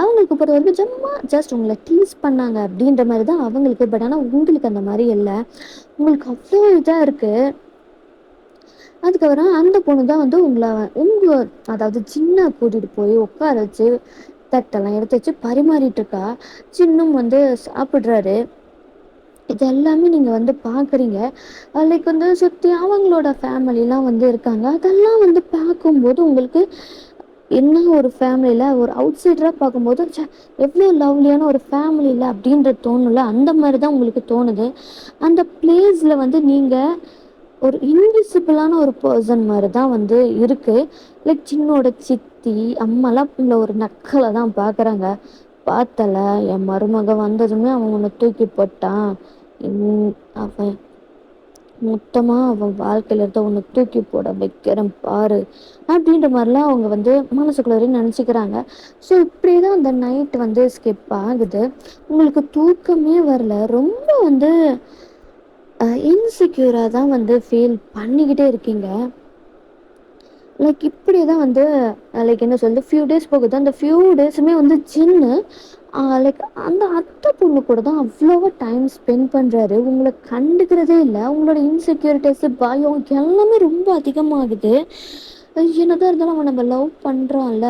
அவங்களுக்கு பொறுத்த வரைக்கும் சும்மா ஜஸ்ட் உங்களை டீஸ் பண்ணாங்க அப்படின்ற மாதிரி தான் அவங்களுக்கு. பட் ஆனால் உங்களுக்கு அந்த மாதிரி இல்லை, உங்களுக்கு அவ்வளோ இதாக இருக்கு. அதுக்கப்புறம் அந்த பொண்ணு தான் வந்து உங்களை அதாவது சின்ன கூட்டிட்டு போய் உட்கார வச்சு தட்டெல்லாம் எடுத்து வச்சு பரிமாறிட்டு இருக்கா. சின்னும் வந்து சாப்பிட்றாரு. இது எல்லாமே நீங்கள் வந்து பார்க்குறீங்க. லைக் வந்து சுற்றி அவங்களோட ஃபேமிலிலாம் வந்து இருக்காங்க. அதெல்லாம் வந்து பார்க்கும்போது உங்களுக்கு என்ன, ஒரு ஃபேமிலியில் ஒரு அவுட் சைடராக பார்க்கும்போது எவ்வளோ லவ்லியான ஒரு ஃபேமிலியில் அப்படின்ற தோணும்ல, அந்த மாதிரி தான் உங்களுக்கு தோணுது. அந்த பிளேஸில் வந்து நீங்கள் ஒரு இன்விசிபிளான ஒரு பர்சன் மாதிரி தான் வந்து இருக்குது. லைக் சின்னோட சித்தி அம்மாலாம் உங்களை ஒரு நக்கலை தான் பார்க்குறாங்க. பார்த்தல, என் மருமக வந்ததுமே அவன் உன்னை தூக்கி போட்டான், அவன் மொத்தமாக அவன் வாழ்க்கையில இருந்த உன்னை தூக்கி போட வைக்கிறேன் பாரு அப்படின்ற மாதிரிலாம் அவங்க வந்து மனசுக்குள்ளே நினச்சிக்கிறாங்க. ஸோ இப்படியே தான் அந்த நைட் வந்து ஸ்கிப் ஆகுது. உங்களுக்கு தூக்கமே வரல, ரொம்ப வந்து இன்செக்யூராக தான் வந்து ஃபீல் பண்ணிக்கிட்டே இருக்கீங்க. லைக் இப்படியே தான் வந்து லைக் என்ன சொல்லுது, ஃபியூ டேஸ் போகுது. அந்த ஃபியூ டேஸுமே வந்து சின்ன லைக் அந்த அத்தை பொண்ணு கூட தான் அவ்வளோவா டைம் ஸ்பெண்ட் பண்ணுறாரு. உங்களை கண்டுக்கிறதே இல்லை. உங்களோட இன்செக்யூரிட்டிஸு, பயம் எல்லாமே ரொம்ப அதிகமாகுது. என்னதான் இருந்தாலும் அவன் நம்ம லவ் பண்றான்ல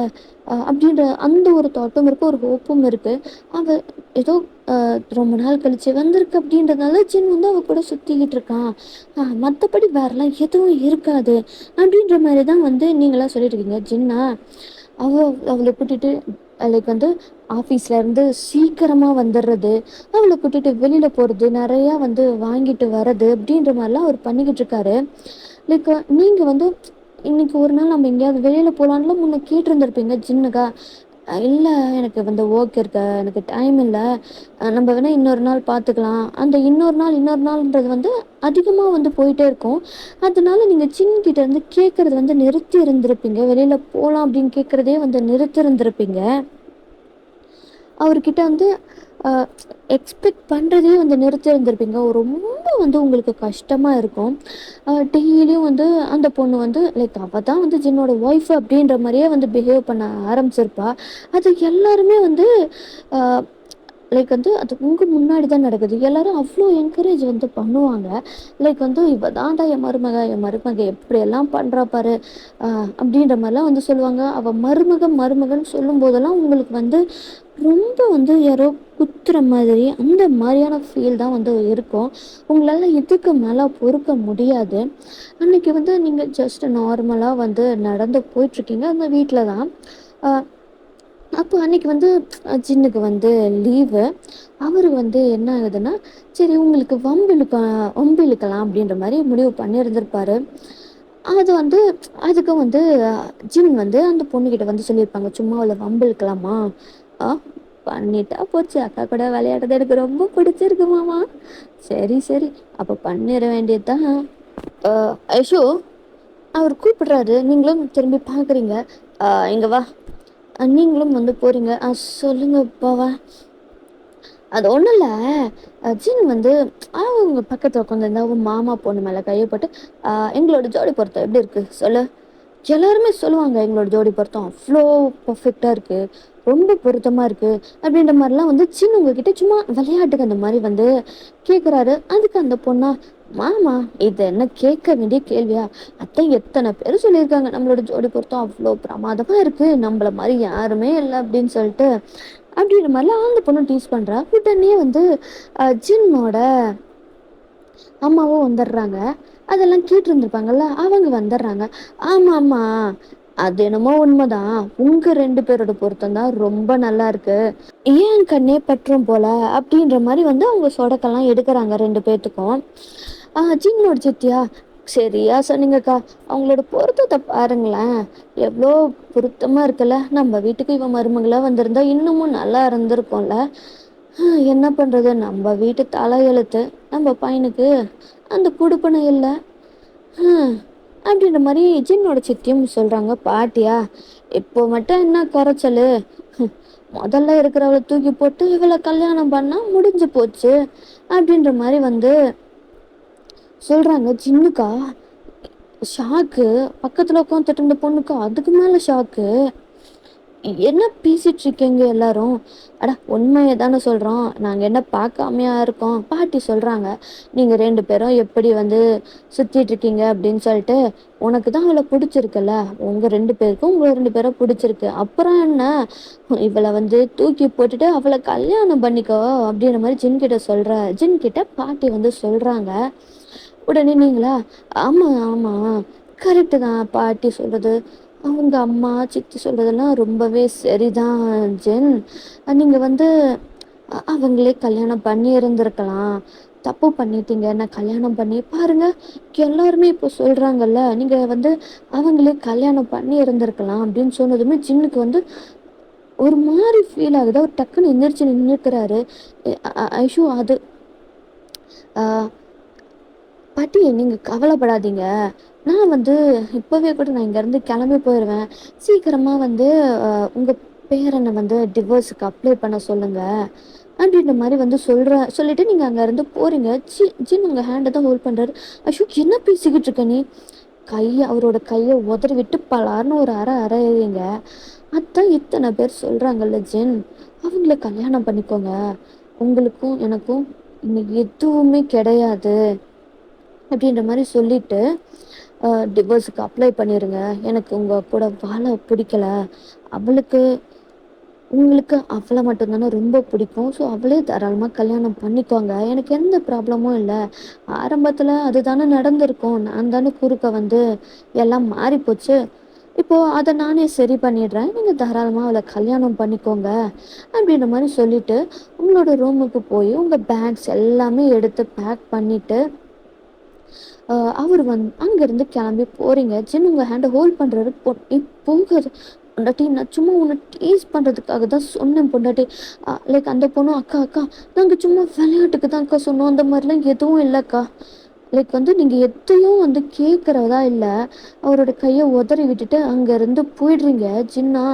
அப்படின்ற அந்த ஒரு தாட்டும் இருக்கு, ஒரு ஹோப்பும் இருக்கு. அவ ஏதோ ரொம்ப நாள் கழிச்சு வந்திருக்கு அப்படின்றதுனால ஜின் வந்து அவ கூட சுத்திக்கிட்டு இருக்கான். மற்றபடி வேறலாம் எதுவும் இருக்காது அப்படின்ற மாதிரி தான் வந்து நீங்களாம் சொல்லிட்டு இருக்கீங்க. ஜின்னா அவளை கூட்டிட்டு லைக் வந்து ஆஃபீஸ்ல இருந்து சீக்கிரமா வந்துடுறது, அவளை கூட்டிட்டு வெளியில போறது, நிறையா வந்து வாங்கிட்டு வர்றது அப்படின்ற மாதிரிலாம் அவர் பண்ணிக்கிட்டு இருக்காரு. லைக் நீங்க வந்து இன்னைக்கு ஒரு நாள் நம்ம எங்கேயாவது வெளியில போலான்லாம் முன்ன கேட்டிருந்திருப்பீங்க ஜின்னுக்கா. இல்லை எனக்கு வந்து ஒர்க் இருக்கு, எனக்கு டைம் இல்லை, நம்ம வேணால் இன்னொரு நாள் பார்த்துக்கலாம். அந்த இன்னொரு நாள்ன்றது வந்து அதிகமாக வந்து போயிட்டே இருக்கும். அதனால நீங்கள் சின்கிட்ட இருந்து கேட்குறது வந்து நிறுத்தி இருந்திருப்பீங்க. வெளியில் போகலாம் அப்படின்னு கேட்குறதே வந்து நிறுத்தி இருந்திருப்பீங்க. அவர்கிட்ட வந்து எக்ஸ்பெக்ட் பண்ணுறதே வந்து நிறுத்தி இருந்திருப்பீங்க. ரொம்ப வந்து உங்களுக்கு கஷ்டமாக இருக்கும். டெய்லியும் வந்து அந்த பொண்ணு வந்து லைக் அவள் தான் வந்து ஜின்னோட ஒய்ஃப் அப்படின்ற மாதிரியே வந்து பிஹேவ் பண்ண ஆரம்பிச்சிருப்பா. அது எல்லாருமே வந்து லைக் வந்து அது உங்கள் முன்னாடி தான் நடக்குது. எல்லாரும் அவ்வளோ என்கரேஜ் வந்து பண்ணுவாங்க. லைக் வந்து இவ தான்டா என் மருமக எப்படியெல்லாம் பண்ணுறா பாரு அப்படின்ற மாதிரிலாம் வந்து சொல்லுவாங்க. அவள் மருமகன் சொல்லும் போதெல்லாம் உங்களுக்கு வந்து ரொம்ப வந்து யாரோ குத்துற மாதிரி அந்த மாதிரியான ஃபீல் தான் வந்து இருக்கும். உங்களால் இதுக்கு மேலே பொறுக்க முடியாது. அன்னைக்கு வந்து நீங்கள் ஜஸ்ட் நார்மலாக வந்து நடந்து போயிட்டுருக்கீங்க அந்த வீட்டில் தான். அப்போ அன்னைக்கு வந்து ஜின்னுக்கு வந்து லீவு. அவர் வந்து என்ன ஆகுதுன்னா, சரி உங்களுக்கு வம்பு இழுக்கலாம் அப்படின்ற மாதிரி முடிவு பண்ணியிருந்திருப்பாரு. அது வந்து அதுக்கும் வந்து ஜின் வந்து அந்த பொண்ணுக்கிட்ட வந்து சொல்லியிருப்பாங்க, சும்மா அவளை வம்பு இழுக்கலாமா, ஆ பண்ணிட்டா போச்சு, அக்கா கூட விளையாடுறது எனக்கு ரொம்ப பிடிச்சிருக்கு மாமா. சரி சரி அப்போ பண்ணிட வேண்டியதுதான். ஐஷோ அவர் கூப்பிடுறாரு, நீங்களும் திரும்பி பார்க்குறீங்க. இங்கே வா, நீங்களும் வந்து போறீங்க. சொல்லுங்க பாவா. அது ஒன்றும் இல்லை, ஜின் வந்து அவங்க பக்கத்தில் உட்காந்துருந்தா அவங்க மாமா பொண்ணு மேலே கையை போட்டு எங்களோட ஜோடி பொருத்தம் எப்படி இருக்கு சொல்லு. எல்லாருமே சொல்லுவாங்க எங்களோட ஜோடி பொருத்தம் அவ்வளோ பர்ஃபெக்டாக இருக்குது, ரொம்ப பொருத்தமாக இருக்குது அப்படின்ற மாதிரிலாம் வந்து சின்ன உங்ககிட்ட சும்மா விளையாட்டுக்கு அந்த மாதிரி வந்து கேட்குறாரு. அதுக்கு அந்த பொண்ணா, மாமா இது என்ன கேட்க வேண்டிய கேள்வியா, அத்தை எத்தனை பேர் சொல்லியிருக்காங்க நம்மளோட ஜோடி பொருத்தம் அவ்வளோ பிரமாதமாக இருக்குது, நம்மள மாதிரி யாருமே இல்லை அப்படின்னு சொல்லிட்டு அப்படின்ற மாதிரிலாம் அந்த பொண்ணு டீஸ் பண்ணுறா. உடனே வந்து ஜின்னோட அம்மாவும் வந்துடுறாங்க. அதெல்லாம் கேட்டிருந்துருப்பாங்கல்ல, அவங்க வந்துடுறாங்க. ஆமாம் ஆமாம், அது என்னமோ உண்மைதான், உங்கள் 2 பேரோட பொருத்தம் தான் ரொம்ப நல்லா இருக்கு, ஏன் கண்ணே பற்றும் போல அப்படின்ற மாதிரி வந்து அவங்க சொடக்கெல்லாம் எடுக்கிறாங்க 2 பேர்த்துக்கும். ஜின்னோட சித்தியா, சரியா சொன்னீங்கக்கா, அவங்களோட பொருத்தத்தை பாருங்களேன், எவ்வளோ பொருத்தமாக இருக்குல்ல, நம்ம வீட்டுக்கு இவன் மருமகளாக வந்திருந்தா இன்னமும் நல்லா இருந்திருக்கும்ல. என்ன பண்ணுறது, நம்ம வீட்டு தலையெழுத்து, நம்ம பையனுக்கு அந்த குடுப்பனை இல்லை அப்படின்ற மாதிரி ஜின்னோட சித்தியும் சொல்கிறாங்க. பாட்டியா இப்போ மட்டும் என்ன குறைச்சல், முதல்ல இருக்கிறவளை தூக்கி போட்டு இவளை கல்யாணம் பண்ணால் முடிஞ்சு போச்சு அப்படின்ற மாதிரி வந்து சொல்கிறாங்க. ஜின்னுக்கா ஷாக்கு, பக்கத்தில் உட்காந்துட்டு இருந்த பொண்ணுக்கு அதுக்கு மேலே ஷாக்கு. என்ன பேசிட்டு இருக்கீங்க எல்லாரும், அடா உண்மையை தானே சொல்கிறோம், நாங்கள் என்ன பார்க்காமையா இருக்கோம். பாட்டி சொல்கிறாங்க, நீங்கள் 2 பேரும் எப்படி வந்து சுற்றிட்டு இருக்கீங்க அப்படின்னு சொல்லிட்டு, உனக்கு தான் அவளை பிடிச்சிருக்குல்ல, உங்கள் 2 பேருக்கும் உங்களை 2 பேரை பிடிச்சிருக்கு, அப்புறம் என்ன, இவளை வந்து தூக்கி போட்டுட்டு அவளை கல்யாணம் பண்ணிக்கோ அப்படின்ற மாதிரி ஜின்கிட்ட பாட்டி வந்து சொல்கிறாங்க. உடனே நீங்களா, ஆமாம் ஆமாம் கரெக்டு தான் பாட்டி சொல்கிறது, அவங்க அம்மா சித்தி சொல்கிறதெல்லாம் ரொம்பவே சரிதான் ஜென். நீங்கள் வந்து அவங்களே கல்யாணம் பண்ணி இருந்திருக்கலாம், தப்பு பண்ணிட்டீங்க, நான் கல்யாணம் பண்ணி பாருங்க, எல்லாருமே இப்போ சொல்கிறாங்கல்ல, நீங்கள் வந்து அவங்களே கல்யாணம் பண்ணி இருந்திருக்கலாம் அப்படின்னு சொன்னதுமே ஜின்னுக்கு வந்து ஒரு மாதிரி ஃபீல் ஆகுது. அவர் டக்குன்னு எந்திரிச்சு நின்றுக்கிறாரு. ஐஷு அது பாட்டி நீங்கள் கவலைப்படாதீங்க, நான் வந்து இப்போவே கூட நான் இங்கேருந்து கிளம்பி போயிடுவேன். சீக்கிரமாக வந்து உங்கள் பேரனை வந்து டிவோர்ஸுக்கு அப்ளை பண்ண சொல்லுங்கள் அப்படின்ற மாதிரி வந்து சொல்லிவிட்டு நீங்கள் அங்கேருந்து போகிறீங்க. ஜின் உங்கள் ஹேண்டை தான் ஹோல்ட் பண்ணுறாரு. அஷோக் என்ன பேசிக்கிட்டு இருக்க நீ, அவரோட கையை உதறி விட்டு பலார்னு ஒரு அறையிங்க. அதான் இத்தனை பேர் சொல்கிறாங்கல்ல ஜின், அவங்கள கல்யாணம் பண்ணிக்கோங்க, உங்களுக்கும் எனக்கும் இன்னைக்கு எதுவுமே கிடையாது அப்படின்ற மாதிரி சொல்லிட்டு டிவோர்ஸுக்கு அப்ளை பண்ணிருங்க. எனக்கு உங்க கூட வாழ பிடிக்கல. அவளுக்கு உங்களுக்கு அவள மட்டும் தானே ரொம்ப பிடிக்கும். ஸோ அவளே தாராளமா கல்யாணம் பண்ணிக்கோங்க. எனக்கு எந்த ப்ராப்ளமும் இல்ல. ஆரம்பத்துல அதுதானே நடந்திருக்கும். நான் தானே குறுக்க வந்து எல்லாம் மாறிப்போச்சு. இப்போ அத நானே சரி பண்ணிடுறேன். நீங்க தாராளமா அவள கல்யாணம் பண்ணிக்கோங்க. அப்படின்ற மாரி சொல்லிட்டு, உங்களோட ரூமுக்கு போய் உங்க பேக்ஸ் எல்லாமே எடுத்து பேக் பண்ணிட்டு அவரு அங்கேருந்து கிளம்பி போறீங்க. ஜின் உங்க ஹேண்ட ஹோல்ட் பண்றாரு. போகாத பொண்டாட்டி, நான் சும்மா உன்ன டீஸ் பண்றதுக்காக தான் சொன்னேன் பொண்டாட்டி. லைக் அந்த பொண்ணும், அக்கா அக்கா நாங்க சும்மா விளையாட்டுக்கு தான் அக்கா சொன்னோம். அந்த மாதிரிலாம் எதுவும் இல்லக்கா. லைக் நீங்க எதையும் கேட்கறதா இல்ல. அவரோட கைய உதறி விட்டுட்டு அங்கேருந்து போயிடுறீங்க. ஜின்னா,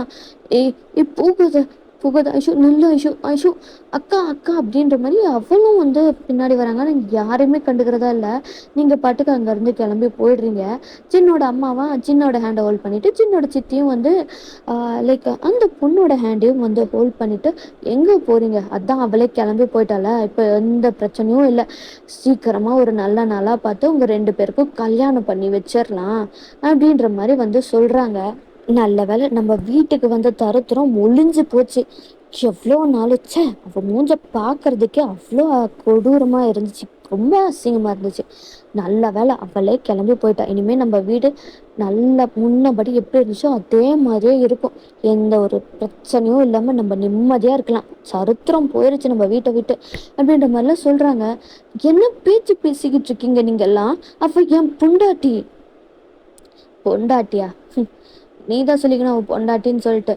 ஏய் ஏய் போகாத போகாத ஐஷு நில்லு ஐஷு ஐஷு அக்கா அக்கா அப்படின்ற மாதிரி அவளும் பின்னாடி வராங்க. ஆனா யாரையுமே கண்டுக்கிறதா இல்ல. நீங்க பாட்டுக்கு அங்கேருந்து கிளம்பி போயிடுறீங்க. ஜின்னோட அம்மாவா ஜின்னோட ஹேண்டை ஹோல்ட் பண்ணிட்டு, ஜின்னோட சித்தியும் லைக் அந்த பொண்ணோட ஹேண்டையும் ஹோல்ட் பண்ணிட்டு எங்கே போறீங்க? அதான் அவளே கிளம்பி போயிட்டால, இப்போ எந்த பிரச்சனையும் இல்லை. சீக்கிரமா ஒரு நல்ல நாளா பார்த்து உங்க 2 பேருக்கும் கல்யாணம் பண்ணி வச்சிடலாம் அப்படின்ற மாதிரி சொல்றாங்க. நல்ல வேளை நம்ம வீட்டுக்கு தருத்திரம் ஒளிஞ்சு போச்சு. எவ்வளோ நாள் அவ மூஞ்ச பார்க்கறதுக்கே அவ்வளோ கொடூரமா இருந்துச்சு. ரொம்ப அசிங்கமா இருந்துச்சு. நல்ல வேளை அவளே கிளம்பி போயிட்டா. இனிமே நம்ம வீடு நல்ல முன்னபடி எப்படி இருந்துச்சோ அதே மாதிரியே இருக்கும். எந்த ஒரு பிரச்சனையும் இல்லாம நம்ம நிம்மதியா இருக்கலாம். சரித்திரம் போயிருச்சு நம்ம வீட்டை விட்டு அப்படின்ற மாதிரிலாம் சொல்றாங்க. என்ன பேச்சு பேசிக்கிட்டு இருக்கீங்க நீங்க எல்லாம்? அவ என் பொண்டாட்டி. பொண்டாட்டியா? நீ தான் சொல்லிக்கணும் அவன் பொண்டாட்டின்னு சொல்லிட்டு.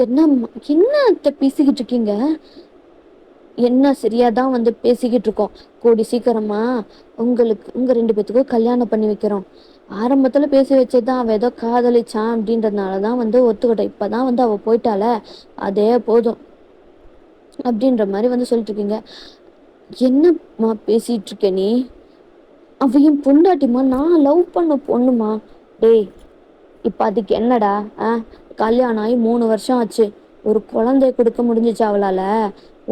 என்ன என்ன அத்தை பேசிக்கிட்டு இருக்கீங்க? என்ன சரியாதான் பேசிக்கிட்டு இருக்கோம். கூடி சீக்கிரமா உங்க 2 பேத்துக்கும் கல்யாணம் பண்ணி வைக்கிறோம். ஆரம்பத்துல பேசி வச்சதுதான் அவ ஏதோ காதலிச்சான் அப்படின்றதுனாலதான் ஒத்துக்கிட்டேன். இப்பதான் அவ போயிட்டால, அதே போதும் அப்படின்ற மாதிரி சொல்லிட்டு இருக்கீங்க. என்னம்மா பேசிட்டு இருக்க நீ? அவையும் பொண்டாட்டிமா, நான் லவ் பண்ண பொண்ணுமா. டேய், இப்ப அதுக்கு என்னடா? கல்யாணம் ஆகி 3 வருஷம் ஆச்சு. ஒரு குழந்தைய கொடுக்க முடிஞ்சிச்சு அவளால?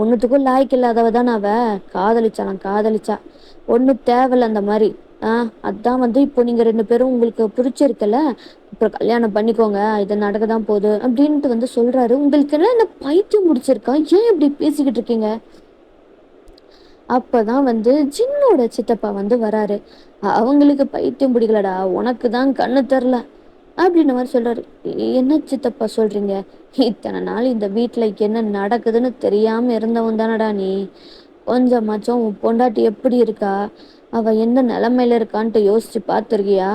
ஒன்னுத்துக்கும் லாய்க்கு இல்லாதவ தானே அவ. காதலிச்சா ஒன்னும் தேவையில்ல அந்த மாதிரி. அதான் இப்போ நீங்க 2 பேரும் உங்களுக்கு பிடிச்சிருக்கல, அப்புறம் கல்யாணம் பண்ணிக்கோங்க, இது நடக்கதான் போகுது அப்படின்ட்டு சொல்றாரு. உங்களுக்கு எல்லாம் என்ன பைத்தியம் முடிச்சிருக்கா? ஏன் இப்படி பேசிக்கிட்டு இருக்கீங்க? அப்பதான் ஜின்னோட சித்தப்பா வராரு. அவங்களுக்கு பைத்தியம் பிடிக்கலடா, உனக்கு தான் கண்ணு தெரில அப்படின்ற மாதிரி சொல்றாரு. என்ன சித்தப்பா சொல்றீங்க? இத்தனை நாள் இந்த வீட்டுல என்ன நடக்குதுன்னு தெரியாம இருந்தவன் தானடா நீ. கொஞ்சமாச்சும் உன் பொண்டாட்டி எப்படி இருக்கா, அவ எந்த நிலைமையில இருக்கான்ட்டு யோசிச்சு பார்த்துருக்கியா?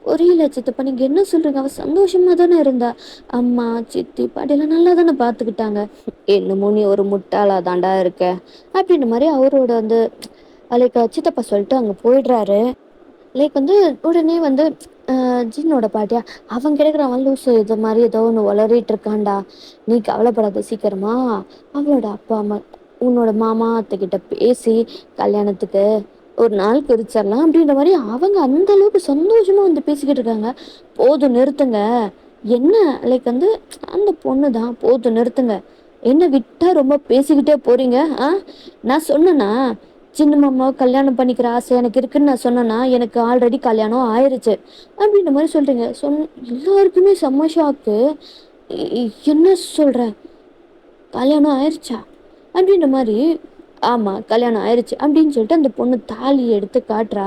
புரியல சித்தப்பா, நீங்க என்ன சொல்றீங்க? அவ சந்தோஷமா தானே இருந்தா. அம்மா சித்தி பாட்டியெல்லாம் நல்லா தானே பாத்துக்கிட்டாங்க. என்னமோ நீ ஒரு முட்டாளா தாண்டா இருக்க அப்படின்ற மாதிரி அவரோட லைக் சித்தப்பா சொல்லிட்டு அங்க போயிடுறாரு. லைக் உடனே ஜின்னோட பாட்டியா, அவன் கிடைக்கிறான் லூசு, இது மாதிரி ஏதோ ஒன்று உளறிட்டு இருக்கான்டா, நீ கவலைப்படாத, சீக்கிரமா அவளோட அப்பா அம்மா உன்னோட மாமா அத்தைக்கிட்ட பேசி கல்யாணத்துக்கு ஒரு நாள் குறிச்சிடலாம் அப்படின்ற மாதிரி அவங்க அந்த அளவுக்கு சந்தோஷமா பேசிக்கிட்டு இருக்காங்க. போதும் நிறுத்துங்க. என்ன லைக் அந்த பொண்ணு தான், போதும் நிறுத்துங்க. என்ன விட்டா ரொம்ப பேசிக்கிட்டே போறீங்க? நான் சொன்னேன்னா சின்ன மாமா கல்யாணம் பண்ணிக்கிற ஆசை எனக்கு இருக்குன்னு நான் சொன்னேன்னா, எனக்கு ஆல்ரெடி கல்யாணம் ஆயிருச்சு அப்படின்ற மாதிரி சொல்றீங்க. எல்லாருக்குமே செம்ம ஷாக்கு. என்ன சொல்ற? கல்யாணம் ஆயிருச்சா அப்படின்ற மாதிரி. ஆமா கல்யாணம் ஆயிருச்சு அப்படின்னு சொல்லிட்டு அந்த பொண்ணு தாலி எடுத்து காட்டுறா.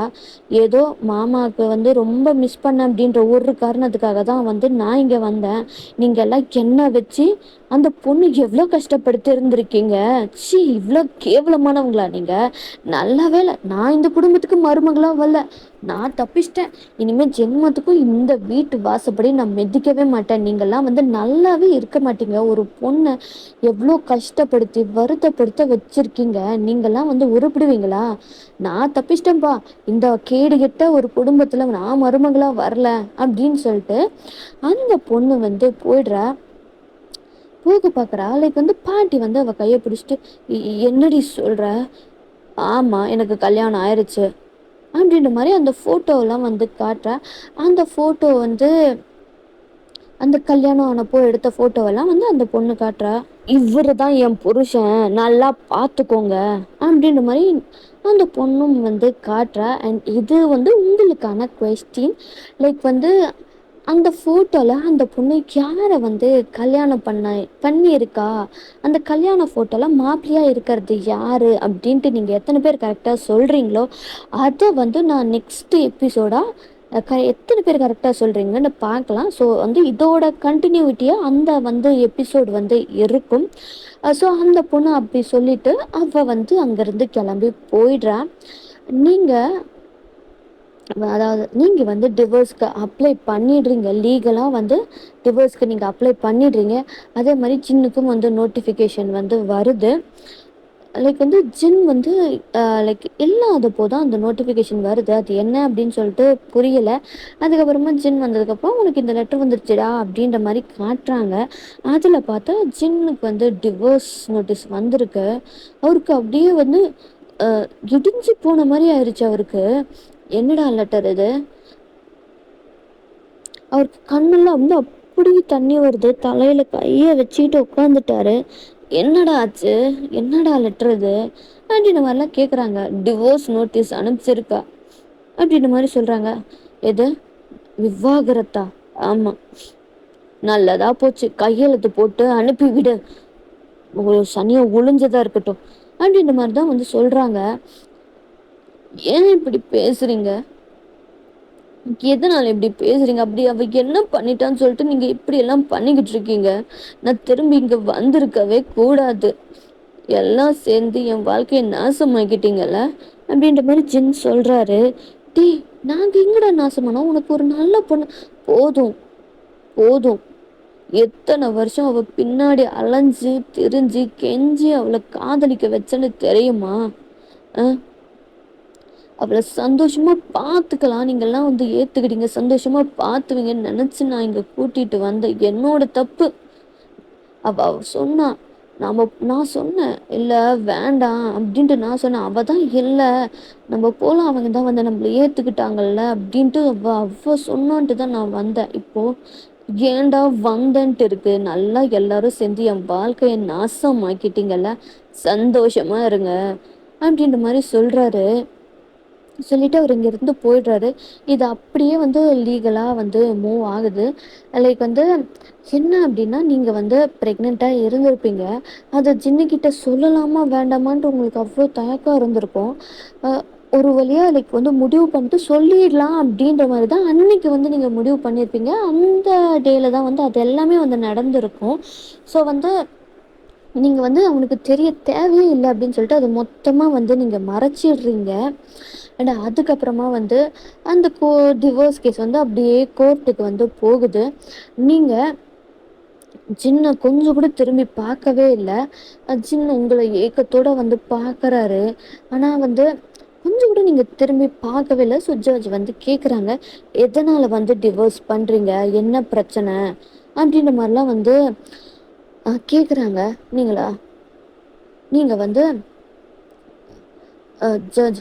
ஏதோ மாமாவுக்கு ரொம்ப மிஸ் பண்ண அப்படின்ற ஒரு காரணத்துக்காக தான் நான் இங்க வந்தேன். நீங்க எல்லாம் என்ன வச்சு அந்த பொண்ணு எவ்வளோ கஷ்டப்படுத்தி இருந்திருக்கீங்க. சி, இவ்வளோ கேவலமானவங்களா நீங்க? நல்ல வேலை நான் இந்த குடும்பத்துக்கு மருமகளா வரல. நான் தப்பிச்சிட்டேன். இனிமே ஜென்மத்துக்கும் இந்த வீட்டு வாசப்படி நான் மிதிக்கவே மாட்டேன். நீங்கெல்லாம் நல்லாவே இருக்க மாட்டீங்க. ஒரு பொண்ணை எவ்வளோ கஷ்டப்படுத்தி வருத்தப்படுத்த வச்சிருக்கீங்க. நீங்கெல்லாம் உருப்பிடுவீங்களா? நான் தப்பிச்சிட்டேன்ப்பா. இந்த கேடு கெட்ட ஒரு குடும்பத்துல நான் மருமகளா வரல அப்படின்னு சொல்லிட்டு அந்த பொண்ணு போயிடுறா. போக பார்க்குறா. லைக் பாட்டி அவ கையை பிடிச்சிட்டு, என்னடி சொல்ற? ஆமா எனக்கு கல்யாணம் ஆயிருச்சு அப்படின்ற மாதிரி அந்த ஃபோட்டோலாம் காட்டுறா. அந்த ஃபோட்டோ அந்த கல்யாணம் ஆனப்போ எடுத்த ஃபோட்டோவெல்லாம் அந்த பொண்ணு காட்டுறா. இவரு தான் என் புருஷன், நல்லா பார்த்துக்கோங்க அப்படின்ற மாரி அந்த பொண்ணும் வந்து காட்டுறா. அண்ட் இது வந்து உங்களுக்கான கொஸ்டின். லைக் வந்து அந்த ஃபோட்டோல அந்த பொண்ணு யார வந்து கல்யாணம் பண்ணியிருக்கா? அந்த கல்யாண ஃபோட்டோல மாப்பிள்ளையா இருக்கிறது யாரு? அப்படின்ட்டு நீங்க எத்தன பேர் கரெக்ட்டா சொல்றீங்களோ, அத வந்து நான் நெக்ஸ்ட் எபிசோடா எத்தன பேர் கரெக்ட்டா சொல்றீங்கன்னு பார்க்கலாம். ஸோ வந்து இதோட கன்டினியூட்டியா அந்த வந்து எபிசோட் வந்து இருக்கும். ஸோ அந்த பொண்ணு அப்படி சொல்லிட்டு அவ வந்து அங்கேருந்து கிளம்பி போயிடுறா. நீங்க அதாவது நீங்க வந்து டிவோர்ஸ்க்கு அப்ளை பண்ணிடுறீங்க. லீகலா வந்து டிவோர்ஸ்க்கு நீங்க அப்ளை பண்ணிடுறீங்க. அதே மாரி ஜின்னுக்கும் வந்து நோட்டிஃபிகேஷன் வந்து வருது. லைக் வந்து ஜின் வந்து லைக் இல்லாதப்போ தான் அந்த நோட்டிஃபிகேஷன் வருது. அது என்ன அப்படின்னு சொல்லிட்டு புரியல. அதுக்கப்புறமா ஜின் வந்ததுக்கப்புறம் உனக்கு இந்த லெட்டர் வந்துருச்சுடா அப்படின்ற மாரி காட்டுறாங்க. அதில பார்த்தா ஜின்னுக்கு வந்து டிவோர்ஸ் நோட்டீஸ் வந்திருக்கு. அவருக்கு அப்படியே வந்து அ இடிஞ்சு போன மாரி ஆயிருச்சு அவருக்கு. என்னடா லெட்டர் இது? அவருக்கு கண்ணெல்லாம் வந்து அப்படியே தண்ணி வருது. தலையில கைய வச்சுக்கிட்டு உட்காந்துட்டாரு. என்னடா ஆச்சு? என்னடா லெட்டர் இது? அப்படின்ற மாதிரிலாம் கேட்குறாங்க. டிவோர்ஸ் நோட்டீஸ் அனுப்பிச்சிருக்கா அப்படின்ற மாதிரி சொல்றாங்க. எது? விவாகரத்தா? ஆமா. நல்லதா போச்சு. கையெழுத்து போட்டு அனுப்பி விடு. உங்களுக்கு சனியா ஒளிஞ்சதா இருக்கட்டும் அப்படின்ற மாதிரி தான் வந்து சொல்றாங்க. ஏன் இப்படி பேசுறீங்க? எதனால இப்படி பேசுறீங்க? அப்படி அவ என்ன பண்ணிட்டான்னு சொல்லிட்டு நீங்க இப்படி எல்லாம் பண்ணிக்கிட்டு இருக்கீங்க? நான் திரும்பி இங்க வந்திருக்கவே கூடாது. எல்லாம் சேர்ந்து என் வாழ்க்கையை நாசமாக்கிட்டீங்கல்ல அப்படின்ற மாதிரி ஜின் சொல்றாரு. டேய், நாங்க எங்கடா நாசமானோம்? உனக்கு ஒரு நல்ல பொண்ணு. போதும் போதும். எத்தனை வருஷம் அவ பின்னாடி அலைஞ்சு திரிஞ்சு கெஞ்சி அவளை காதலிக்க வச்சேன்னு தெரியுமா? அவளை சந்தோஷமா பார்த்துக்கலாம். நீங்கள்லாம் வந்து ஏற்றுக்கிட்டீங்க, சந்தோஷமா பார்த்துவீங்கன்னு நினச்சி நான் இங்கே கூட்டிகிட்டு வந்தேன். என்னோட தப்பு. அவ சொன்னா. நான் சொன்னேன், இல்லை வேண்டாம் அப்படின்ட்டு நான் சொன்னேன். அவள் தான் இல்லை நம்ம போகலாம், அவங்க தான் வந்து நம்மளை ஏற்றுக்கிட்டாங்கல்ல அப்படின்ட்டு அவ சொன்னான்ட்டு தான் நான் வந்தேன். இப்போது ஏண்டா வந்தேன்ட்டு இருக்கு. நல்லா எல்லாரும் சேர்ந்து என் வாழ்க்கையை நாசமாக்கிட்டீங்கல்ல, சந்தோஷமா இருங்க அப்படின்ற மாதிரி சொல்கிறாரு. சொல்லிட்டு அவர் இங்கேருந்து போயிடுறாரு. இது அப்படியே வந்து லீகலாக வந்து மூவ் ஆகுது. லைக் வந்து என்ன அப்படின்னா, நீங்கள் வந்து ப்ரெக்னெண்ட்டாக இருந்திருப்பீங்க. அதை ஜின்னுக்கிட்ட சொல்லலாமா வேண்டாமான்ட்டு உங்களுக்கு அவ்வளோ தயக்கம் இருந்திருக்கும். ஒரு வழியாக லைக் வந்து முடிவு பண்ணிட்டு சொல்லிடலாம் அப்படின்ற மாதிரி தான் அன்னைக்கு வந்து நீங்கள் முடிவு பண்ணியிருப்பீங்க. அந்த டேல தான் வந்து அது எல்லாமே வந்து நடந்திருக்கும். ஸோ வந்து நீங்கள் வந்து அவனுக்கு தெரிய தேவையே இல்லை அப்படின்னு சொல்லிட்டு அதை மொத்தமாக வந்து நீங்கள் மறைச்சிடுறீங்க. அண்ட் அதுக்கப்புறமா வந்து அந்த டிவோர்ஸ் கேஸ் வந்து அப்படியே கோர்ட்டுக்கு வந்து போகுது. நீங்கள் ஜின்னை கொஞ்சம் கூட திரும்பி பார்க்கவே இல்லை. ஜின் உங்களை ஏக்கத்தோடு வந்து பார்க்குறாரு. ஆனால் வந்து கொஞ்சம் கூட நீங்கள் திரும்பி பார்க்கவே இல்லை. ஸோ ஜட்ஜ் வந்து கேட்குறாங்க, எதனால் வந்து டிவோர்ஸ் பண்ணுறீங்க, என்ன பிரச்சனை அப்படின்ற மாதிரிலாம் வந்து கேட்குறாங்க. நீங்கள் வந்து ஜட்ஜ்,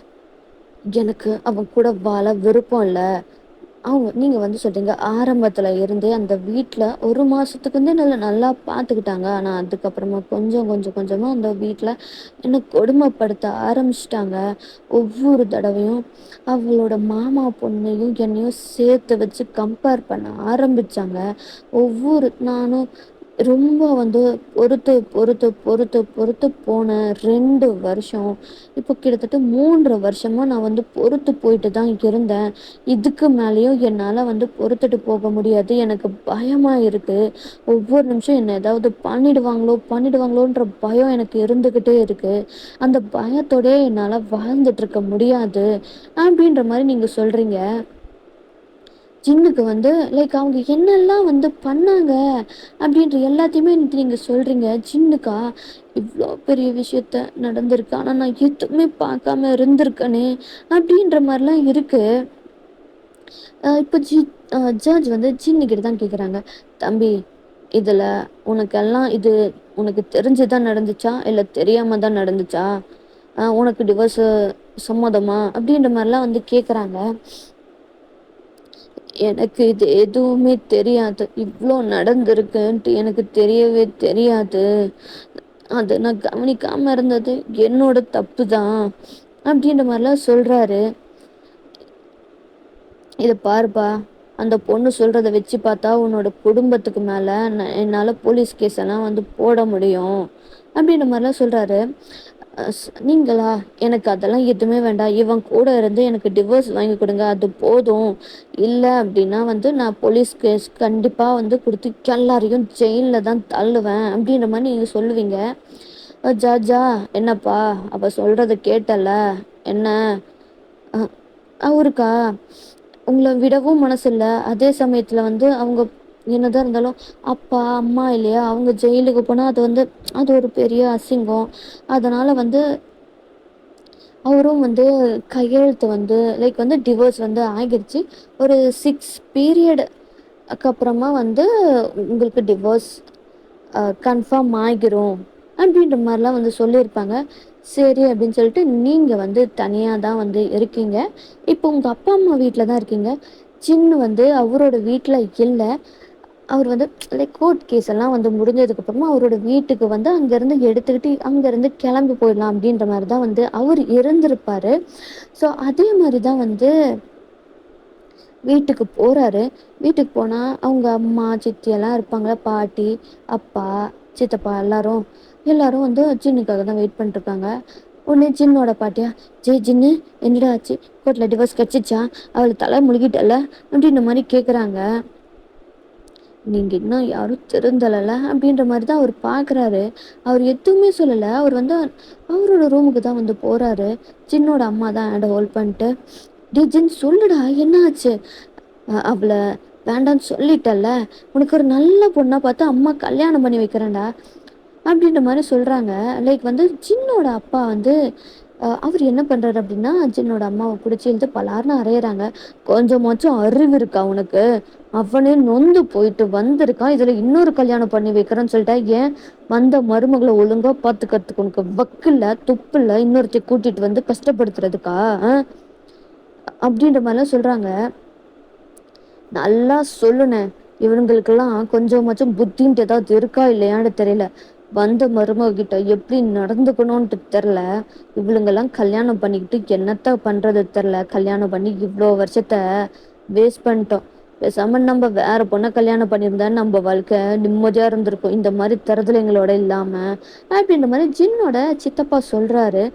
எனக்கு அவன் கூட வாழ விருப்பம் இல்லை. நீங்கள் வந்து சொல்கிறீங்க, ஆரம்பத்தில் இருந்தே அந்த வீட்டில் 1 மாதத்துக்கு வந்து நல்லா பார்த்துக்கிட்டாங்க. ஆனால் அதுக்கப்புறமா கொஞ்சம் கொஞ்சம் கொஞ்சமாக அந்த வீட்டில் என்னை கொடுமைப்படுத்த ஆரம்பிச்சிட்டாங்க. ஒவ்வொரு தடவையும் அவளோட மாமா பொண்ணையும் என்னையும் சேர்த்து வச்சு கம்பேர் பண்ண ஆரம்பித்தாங்க. நானும் ரொம்ப வந்து பொறுத்து பொறுத்து பொறுத்து பொறுத்து போன 2 வருஷம், இப்போ கிட்டத்தட்ட 3 வருஷமாக நான் வந்து பொறுத்து போயிட்டு தான் இருந்தேன். இதுக்கு மேலேயும் என்னால் வந்து பொறுத்துட்டு போக முடியாது. எனக்கு பயமாக இருக்குது. ஒவ்வொரு நிமிஷம் என்னை ஏதாவது பண்ணிடுவாங்களோன்ற பயம் எனக்கு இருந்துக்கிட்டே இருக்குது. அந்த பயத்தோடயே என்னால் வாழ்ந்துட்டுருக்க முடியாது அப்படின்ற மாதிரி நீங்கள் சொல்கிறீங்க. ஜின்னுக்கு வந்து லைக் அவங்க என்னெல்லாம் வந்து பண்ணாங்க அப்படின்ற எல்லாத்தையுமே நீங்கள் சொல்கிறீங்க. ஜின்னுக்கா இவ்வளோ பெரிய விஷயத்த நடந்திருக்கு, ஆனால் நான் எதுவுமே பார்க்காம இருந்திருக்கனே அப்படின்ற மாதிரிலாம் இருக்குது. இப்போ ஜட்ஜ் வந்து ஜின்னுக்கிட்ட தான் கேட்குறாங்க, தம்பி இதில் உனக்கெல்லாம் இது உனக்கு தெரிஞ்சு தான் நடந்துச்சா, இல்லை தெரியாமல் தான் நடந்துச்சா, உனக்கு டிவோர்ஸு சம்மதமா அப்படின்ற மாதிரிலாம் வந்து கேட்குறாங்க. எனக்கு இது எதுவுமே தெரியாது. இவ்வளோ நடந்திருக்குன்ட்டு எனக்கு தெரியவே தெரியாது. அது நான் கவனிக்காம இருந்தது என்னோட தப்புதான் அப்படின்ற மாதிரிலாம் சொல்றாரு. இத பாருப்பா, அந்த பொண்ணு சொல்றத வச்சு பார்த்தா உன்னோட குடும்பத்துக்கு மேல என்னால போலீஸ் கேஸ் எல்லாம் வந்து போட முடியும் அப்படின்ற மாதிரிலாம் சொல்றாரு. நீங்களா, எனக்கு அதெல்லாம் எதுவுமே வேண்டாம், இவன் கூட இருந்து எனக்கு டிவோர்ஸ் வாங்கி கொடுங்க, அது போதும். இல்லை அப்படின்னா வந்து நான் போலீஸ் கேஸ் கண்டிப்பா வந்து கொடுத்து எல்லாரையும் ஜெயில தான் தள்ளுவேன் அப்படின்ற மாதிரி நீங்க சொல்லுவீங்க. ஜாஜா, என்னப்பா அவ சொல்றத கேட்டல? என்ன அவருக்கா உங்கள விடவும் மனசு இல்ல. அதே சமயத்துல வந்து அவங்க என்னதான் இருந்தாலும் அப்பா, அம்மா இல்லையா? அவங்க ஜெயிலுக்கு போனா அது வந்து அது ஒரு பெரிய அசிங்கம். அதனால வந்து அவரும் வந்து கையெழுத்து வந்து லைக் வந்து டிவோர்ஸ் வந்து ஆகிடுச்சு. ஒரு 6 பீரியட் அப்புறமா வந்து உங்களுக்கு டிவோர்ஸ் கன்ஃபார்ம் ஆகிரும் அப்படின்ற மாதிரிலாம் வந்து சொல்லியிருப்பாங்க. சரி அப்படின்னு சொல்லிட்டு நீங்கள் வந்து தனியாக தான் வந்து இருக்கீங்க. இப்போ உங்கள் அப்பா அம்மா வீட்டில் தான் இருக்கீங்க. சின்னு வந்து அவரோட வீட்டில் இல்லை. அவர் வந்து லைக் கோர்ட் கேஸ் எல்லாம் வந்து முடிஞ்சதுக்கப்புறமா அவரோட வீட்டுக்கு வந்து அங்கேருந்து எடுத்துக்கிட்டு அங்கேருந்து கிளம்பி போயிடலாம் அப்படின்ற மாதிரி தான் வந்து அவர் இருந்திருப்பாரு. ஸோ அதே மாதிரி தான் வந்து வீட்டுக்கு போகிறாரு. வீட்டுக்கு போனால் அவங்க அம்மா சித்தி எல்லாம் இருப்பாங்க, பாட்டி, அப்பா, சித்தப்பா எல்லாரும் எல்லாரும் வந்து ஜின்னுக்காக தான் வெயிட் பண்ணிருக்காங்க. உடனே ஜின்னோட பாட்டியா, ஜின்னு என்னடா ஆச்சு, கோர்ட்டில் டிவோர்ஸ் கிடச்சிச்சா, அவளுக்கு தலை முழுகிட்டல அப்படின்ற மாதிரி கேட்குறாங்க. நீங்கள் இன்னும் யாரும் திருந்தலைல அப்படின்ற மாதிரி தான் அவர் பார்க்குறாரு. அவர் எதுவுமே சொல்லலை. அவர் வந்து அவரோட ரூமுக்கு தான் வந்து போகிறாரு. ஜின்னோட அம்மா தான் ஹேண்டை ஹோல்ட் பண்ணிட்டு, ஜின் சொல்லுடா என்ன ஆச்சு, அவளை வேண்டான்னு சொல்லிட்டல்ல, உனக்கு ஒரு நல்ல பொண்ணா பார்த்து அம்மா கல்யாணம் பண்ணி வைக்கிறேன்டா அப்படின்ற மாதிரி சொல்கிறாங்க. லைக் வந்து ஜின்னோட அப்பா வந்து அவர் என்ன பண்ணுறாரு அப்படின்னா ஜின்னோட அம்மாவை பிடிச்சி இழுத்து பலார்னு அறையிறாங்க. கொஞ்சமாச்சும் அறிவு இருக்கா உனக்கு, அவனே நொந்து போயிட்டு வந்திருக்கான், இதில் இன்னொரு கல்யாணம் பண்ணி வைக்கிறேன்னு சொல்லிட்டா, ஏன் வந்த மருமகளை ஒழுங்காக பார்த்துக்கிறதுக்கு உனக்கு வக்கில்ல துப்பில்ல, இன்னொருத்தைய கூட்டிகிட்டு வந்து கஷ்டப்படுத்துறதுக்கா அப்படின்ற மாதிரிலாம் சொல்கிறாங்க. நல்லா சொல்லுனேன், இவனுங்களுக்கெல்லாம் கொஞ்சமாச்சும் புத்தின்ட்டு ஏதாவது இருக்கா இல்லையான்னு தெரியல. வந்த மருமகிட்ட எப்படி நடந்துக்கணும்ன்ட்டு தெரில. இவளுங்கெல்லாம் கல்யாணம் பண்ணிக்கிட்டு என்னத்த பண்றது தெரில. கல்யாணம் பண்ணி இவ்வளோ வருஷத்தை வேஸ்ட் பண்ணிட்டோம். பேசாம நம்ம வேற பொண்ணை கல்யாணம் பண்ணியிருந்தா நம்ம வாழ்க்கை நிம்மதியா இருந்திருக்கும், இந்த மாதிரி தரதுலைங்களோட இல்லாம அப்படின்ற மாதிரி ஜின்னோட சித்தப்பா சொல்றாரு.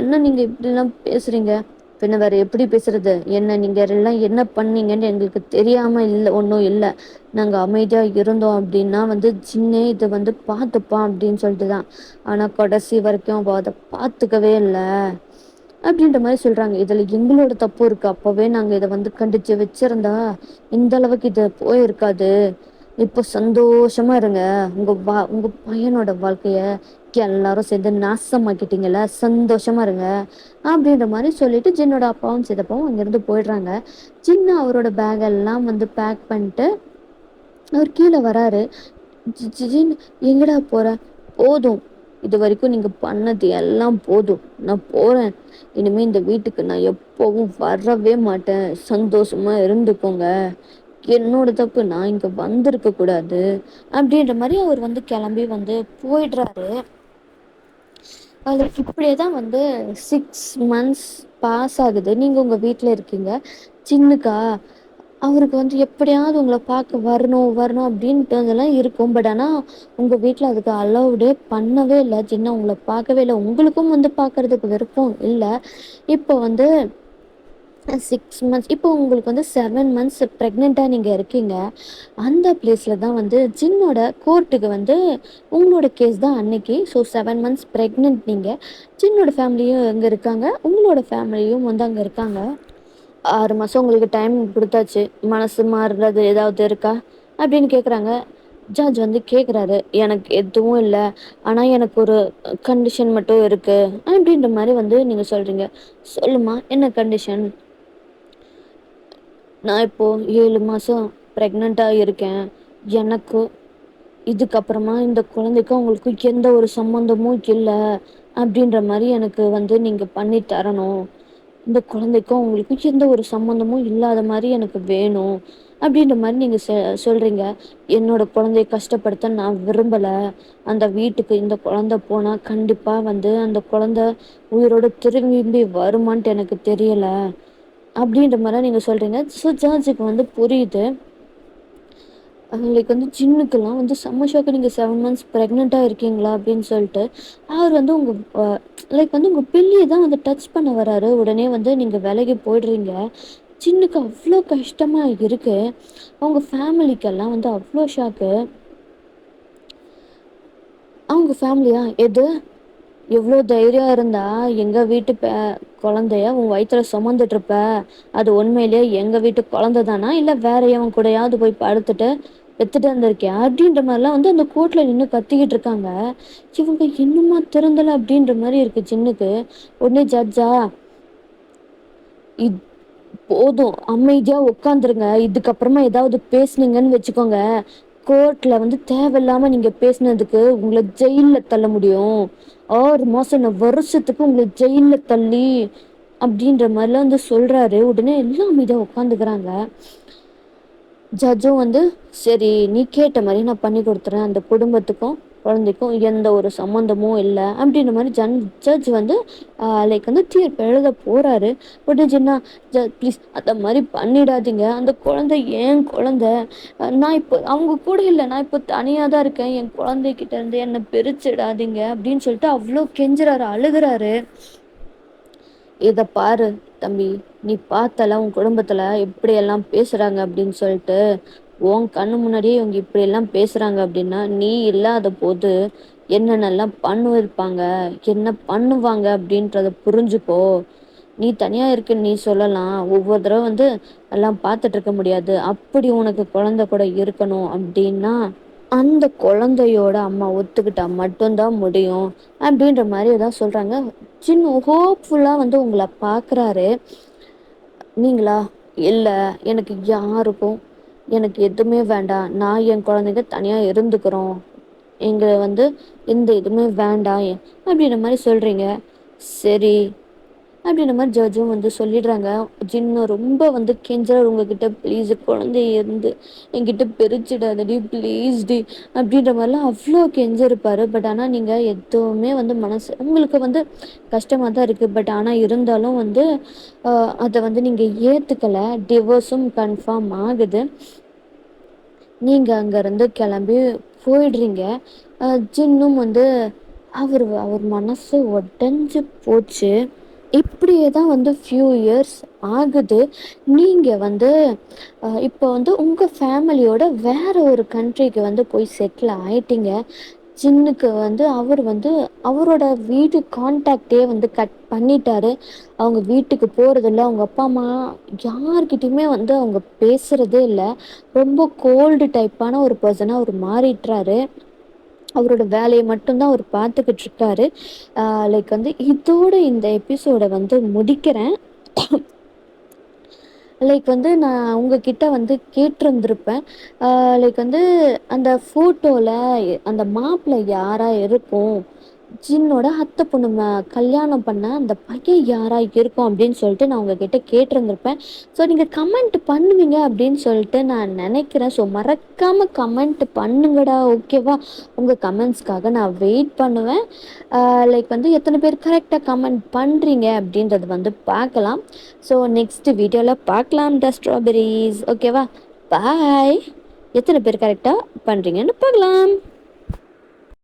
என்ன நீங்க இப்படிலாம் பேசுறீங்க, பின்ன வேற எப்படி பேசுறது, என்ன நீங்க எல்லாம் என்ன பண்ணீங்கன்னு எங்களுக்கு தெரியாம இல்லை ஒன்றும் இல்லை, நாங்க அமைதியா இருந்தோம் அப்படின்னா வந்து ஜின்னே இதை வந்து பார்த்துப்பான் அப்படின்னு சொல்லிட்டு தான். ஆனா கடைசி வரைக்கும் அவ அதை பார்த்துக்கவே இல்லை அப்படின்ற மாதிரி சொல்றாங்க. இதுல எங்களோட தப்பு இருக்கு, அப்பவே நாங்க இதை வந்து கண்டிச்சு வச்சிருந்தா இந்த அளவுக்கு இது போயிருக்காது. இப்போ சந்தோஷமா இருங்க, உங்க பையனோட வாழ்க்கைய எல்லாரும் சேர்ந்து நாசமாக்கிட்டீங்கல்ல, சந்தோஷமா இருங்க அப்படின்ற மாதிரி சொல்லிட்டு ஜின்னோட அப்பாவும் சித்தப்பாவும் அங்கிருந்து போயிடுறாங்க. ஜின்னு அவரோட பேக் எல்லாம் வந்து பேக் பண்ணிட்டு அவர் கீழே வராரு. ஜின், எங்கடா போற, போதும், இது வரைக்கும் நீங்க பண்ணது எல்லாம் போதும், நான் போறேன். இனிமே இந்த வீட்டுக்கு நான் எப்பவும் வரவே மாட்டேன், சந்தோஷமா இருந்துக்கோங்க, என்னோட தப்பு, நான் இங்க வந்திருக்க கூடாது அப்படின்ற மாதிரி அவர் வந்து கிளம்பி வந்து போயிடுறாரு. அதுக்கு இப்படியே தான் வந்து 6 months பாஸ் ஆகுது. நீங்க உங்க வீட்டில் இருக்கீங்க. சின்னுக்கா அவருக்கு வந்து எப்படியாவது உங்களை பார்க்க வரணும் வரணும் அப்படின்ட்டு அதெல்லாம் இருக்கும். பட் ஆனால் உங்கள் வீட்டில் அதுக்கு அலௌடே பண்ணவே இல்லை. சின்ன உங்களை பார்க்கவே இல்லை, உங்களுக்கும் வந்து பார்க்கறதுக்கு விருப்பம் இல்லை. இப்போ வந்து 6 months, இப்போ உங்களுக்கு வந்து 7 months ப்ரெக்னெண்ட்டாக நீங்கள் இருக்கீங்க. அந்த பிளேஸில் தான் வந்து ஜின்னோட கோர்ட்டுக்கு வந்து உங்களோட கேஸ் தான் அன்னைக்கு. ஸோ 7 months ப்ரெக்னென்ட் நீங்கள். ஜின்னோட ஃபேமிலியும் அங்கே இருக்காங்க, உங்களோட ஃபேமிலியும் வந்து அங்கே இருக்காங்க. 6 மாதம் உங்களுக்கு டைம் கொடுத்தாச்சு, மனசு மாறுறது ஏதாவது இருக்கா அப்படின்னு கேட்குறாங்க. ஜட்ஜ் வந்து கேட்குறாரு, எனக்கு எதுவும் இல்லை, ஆனால் எனக்கு ஒரு கண்டிஷன் மட்டும் இருக்குது அப்படின்ற மாதிரி வந்து நீங்கள் சொல்கிறீங்க. சொல்லுமா, என்ன கண்டிஷன்? நான் இப்போது 7 மாதம் ப்ரெக்னெண்ட்டாக இருக்கேன். எனக்கு இதுக்கப்புறமா இந்த குழந்தைக்கும் அவங்களுக்கு எந்த ஒரு சம்மந்தமும் இல்லை அப்படின்ற மாதிரி எனக்கு வந்து நீங்கள் பண்ணி தரணும். இந்த குழந்தைக்கும் அவங்களுக்கும் எந்த ஒரு சம்மந்தமும் இல்லாத மாரி எனக்கு வேணும். அப்படின்ற மாரி நீங்க சொல்றீங்க. என்னோட குழந்தைய கஷ்டப்படுத்த நான் விரும்பல. அந்த வீட்டுக்கு இந்த குழந்தை போனா கண்டிப்பா வந்து அந்த குழந்தை உயிரோட திரும்பி வருமான்ட்டு எனக்கு தெரியல. அப்படின்ற மாரிலாம் நீங்க சொல்றீங்க. ஜார்ஜுக்கு வந்து புரியுது. லைக் வந்து ஜின்னுக்கெல்லாம் வந்து செம்ம ஷாக்கு. நீங்க 7 மந்த்ஸ் பிரெக்னன்ட்டா இருக்கீங்களா? அப்படின்னு சொல்லிட்டு. அவர் வந்து உங்க அ லைக் வந்து உங்க பில்லிய தான் வந்து டச் பண்ண வராரு. உடனே வந்து நீங்க விலகி போயிடுறீங்க. ஜின்னுக்கு அவ்ளோ கஷ்டமா இருக்கு. அவங்க ஃபேமிலிக்கெல்லாம் வந்து அவ்ளோ ஷாக்கு. அவங்க ஃபேமிலியா? எது? எவ்ளோ தைரியம் இருந்தா, எங்க வீட்டு குழந்தைய உன் வயித்துல சுமந்துட்டுருப்ப. அது உண்மையிலேயே எங்க வீட்டு குழந்தை தானா? இல்ல வேற எவன் கூடயாவது போய் படுத்துட்டு, பெத்துட்டு வந்திருக்கியா? அப்படின்ற மாரிலாம் வந்து அந்த கோர்ட்ல நின்னு கத்திக்கிட்டு இருக்காங்க. இவங்க இன்னுமா திருந்தல அப்படின்ற மாரி இருக்கு ஜின்னுக்கு. உடனே ஜட்ஜா, "இத் போதும். அமைதியா உட்காந்துருங்க. இதுக்கப்புறமா ஏதாவது பேசுனீங்கன்னு வச்சுக்கோங்க, கோர்ட்ல வந்து தேவையில்லாம நீங்க பேசினதுக்கு உங்கள ஜெயில்ல தள்ள முடியும். 6 மாசம் என்ன வருஷத்துக்கு உங்கள ஜெயில்ல தள்ளி" அப்படின்ற மாரிலாம் வந்து சொல்றாரு. உடனே எல்லாம் அமைதியா உட்காந்துக்கிறாங்க. ஜட்ஜும் வந்து, "சரி நீ கேட்ட மாரி நான் பண்ணி குடுத்துறேன். அந்த குடும்பத்துக்கும், குழந்தைக்கும் எந்த ஒரு சம்மந்தமும் இல்ல." அப்படின்ற மாரி ஜட்ஜ் வந்து லைக் வந்து தீர்ப்பு எழுத போறாரு. உடனே ஜின்னா, ப்ளீஸ் அந்த மாரி பண்ணிடாதீங்க. அந்த குழந்தை என் குழந்தை. நான் இப்போ அவங்க கூட இல்ல. நான் இப்போ தனியா தான் இருக்கேன். என் குழந்தைகிட்ட இருந்து என்ன பிரிச்சுடாதீங்க." அப்படின்னு சொல்லிட்டு அவ்ளோ கெஞ்சுறாரு, அழுகுறாரு. "இத பாரு தம்பி, நீ பார்த்தல்ல உன் குடும்பத்துல எப்படியெல்லாம் பேசுறாங்க அப்படின்னு சொல்லிட்டு. உன் கண்ணு முன்னாடியே இவங்க இப்படியெல்லாம் பேசுறாங்க அப்படின்னா, நீ இல்லாத போது என்னென்னலாம் பண்ணிருப்பாங்க, என்ன பண்ணுவாங்க அப்படின்றத புரிஞ்சுக்கோ. நீ தனியா இருக்கன்னு நீ சொல்லலாம். ஒவ்வொரு தடவ வந்து எல்லாம் பார்த்துட்டு இருக்க முடியாது. அப்படி உனக்கு குழந்தை கூட இருக்கணும் அப்படின்னா, அந்த குழந்தையோட அம்மா ஒத்துக்கிட்டா மட்டும் தான் முடியும்." அப்படின்ற மாரி ஏதாவது சொல்றாங்க. சின்ன ஹோப்ஃபுல்லா வந்து உங்கள பார்க்குறாரு. நீங்களா? "இல்ல, எனக்கு யாருக்கும் எனக்கு எதுவுமே வேண்டாம். நான் என் குழந்தைங்க தனியா இருந்துக்கிறோம். எங்க வந்து எந்த இதுவுமே வேண்டாம்." அப்படின்ற மாரி சொல்றீங்க. சரி அப்படின்ற மாரி ஜட்ஜும் வந்து சொல்லிடுறாங்க. ஜின்னு ரொம்ப வந்து கெஞ்சுறாரு உங்ககிட்ட, "ப்ளீஸ் குழந்தைய இருந்து என்கிட்ட பிரிச்சுடாதடி ப்ளீஸ்டி." அப்படின்ற மாரிலாம் அவ்ளோ கெஞ்சிருப்பாரு. பட் ஆனா நீங்க எதுவுமே வந்து மனசு உங்களுக்கு வந்து கஷ்டமா தான் இருக்கு. பட் ஆனா இருந்தாலும் வந்து அ அத வந்து நீங்க ஏத்துக்கல. டிவோர்ஸும் கன்ஃபார்ம் ஆகுது. நீங்க அங்கருந்து கிளம்பி போயிடுறீங்க. ஜின்னும் வந்து அவர் அவர் மனசு உடைஞ்சு போச்சு. இப்படியே தான் வந்து ஃபியூ இயர்ஸ் ஆகுது. நீங்க வந்து இப்போ வந்து உங்க ஃபேமிலியோட வேற ஒரு கண்ட்ரிக்கு வந்து போய் செட்டில் ஆயிட்டீங்க. ஜின்னுக்கு வந்து அவர் வந்து அவரோட வீடு கான்டாக்ட்டே வந்து கட் பண்ணிட்டாரு. அவங்க வீட்டுக்கு போறதில்ல. அவங்க அப்பா, அம்மா யார்கிட்டயுமே வந்து அவங்க பேசுறதே இல்ல. ரொம்ப கோல்டு டைப்பான ஒரு பெர்சனா அவரு மாறிட்றாரு. அவரோட வேலைய மட்டும் தான் அவரு பார்த்துக்கிட்டு இருக்காரு. அ லைக் வந்து இதோட இந்த எபிசோட வந்து முடிக்கிறேன். லைக் வந்து நான் உங்ககிட்ட வந்து கேட்டிருந்திருப்பேன். லைக் வந்து அந்த ஃபோட்டோல அந்த மாப்பிள யாரா இருக்கும்? ஜின்னோட அத்தை பொண்ணு கல்யாணம் பண்ண அந்த பையன் யாரா இருக்கும்? அப்படின்னு சொல்லிட்டு நான் உங்ககிட்ட கேட்டிருந்திருப்பேன். ஸோ நீங்க கமெண்ட் பண்ணுவீங்க அப்படின்னு சொல்லிட்டு நான் நினைக்கிறேன். ஸோ மறக்காம கமெண்ட் பண்ணுங்கடா. ஓகேவா? உங்க கமெண்ட்ஸ்க்காக நான் வெயிட் பண்ணுவேன். லைக் வந்து எத்தனை பேர் கரெக்ட்டா கமெண்ட் பண்றீங்க அப்படின்றது வந்து பார்க்கலாம். ஸோ நெக்ஸ்ட் வீடியோல பார்க்கலாம் த ஸ்ட்ராபெர்ரீஸ். ஓகேவா? பாய். எத்தனை பேர் கரெக்ட்டா பண்றீங்கன்னு பார்க்கலாம்.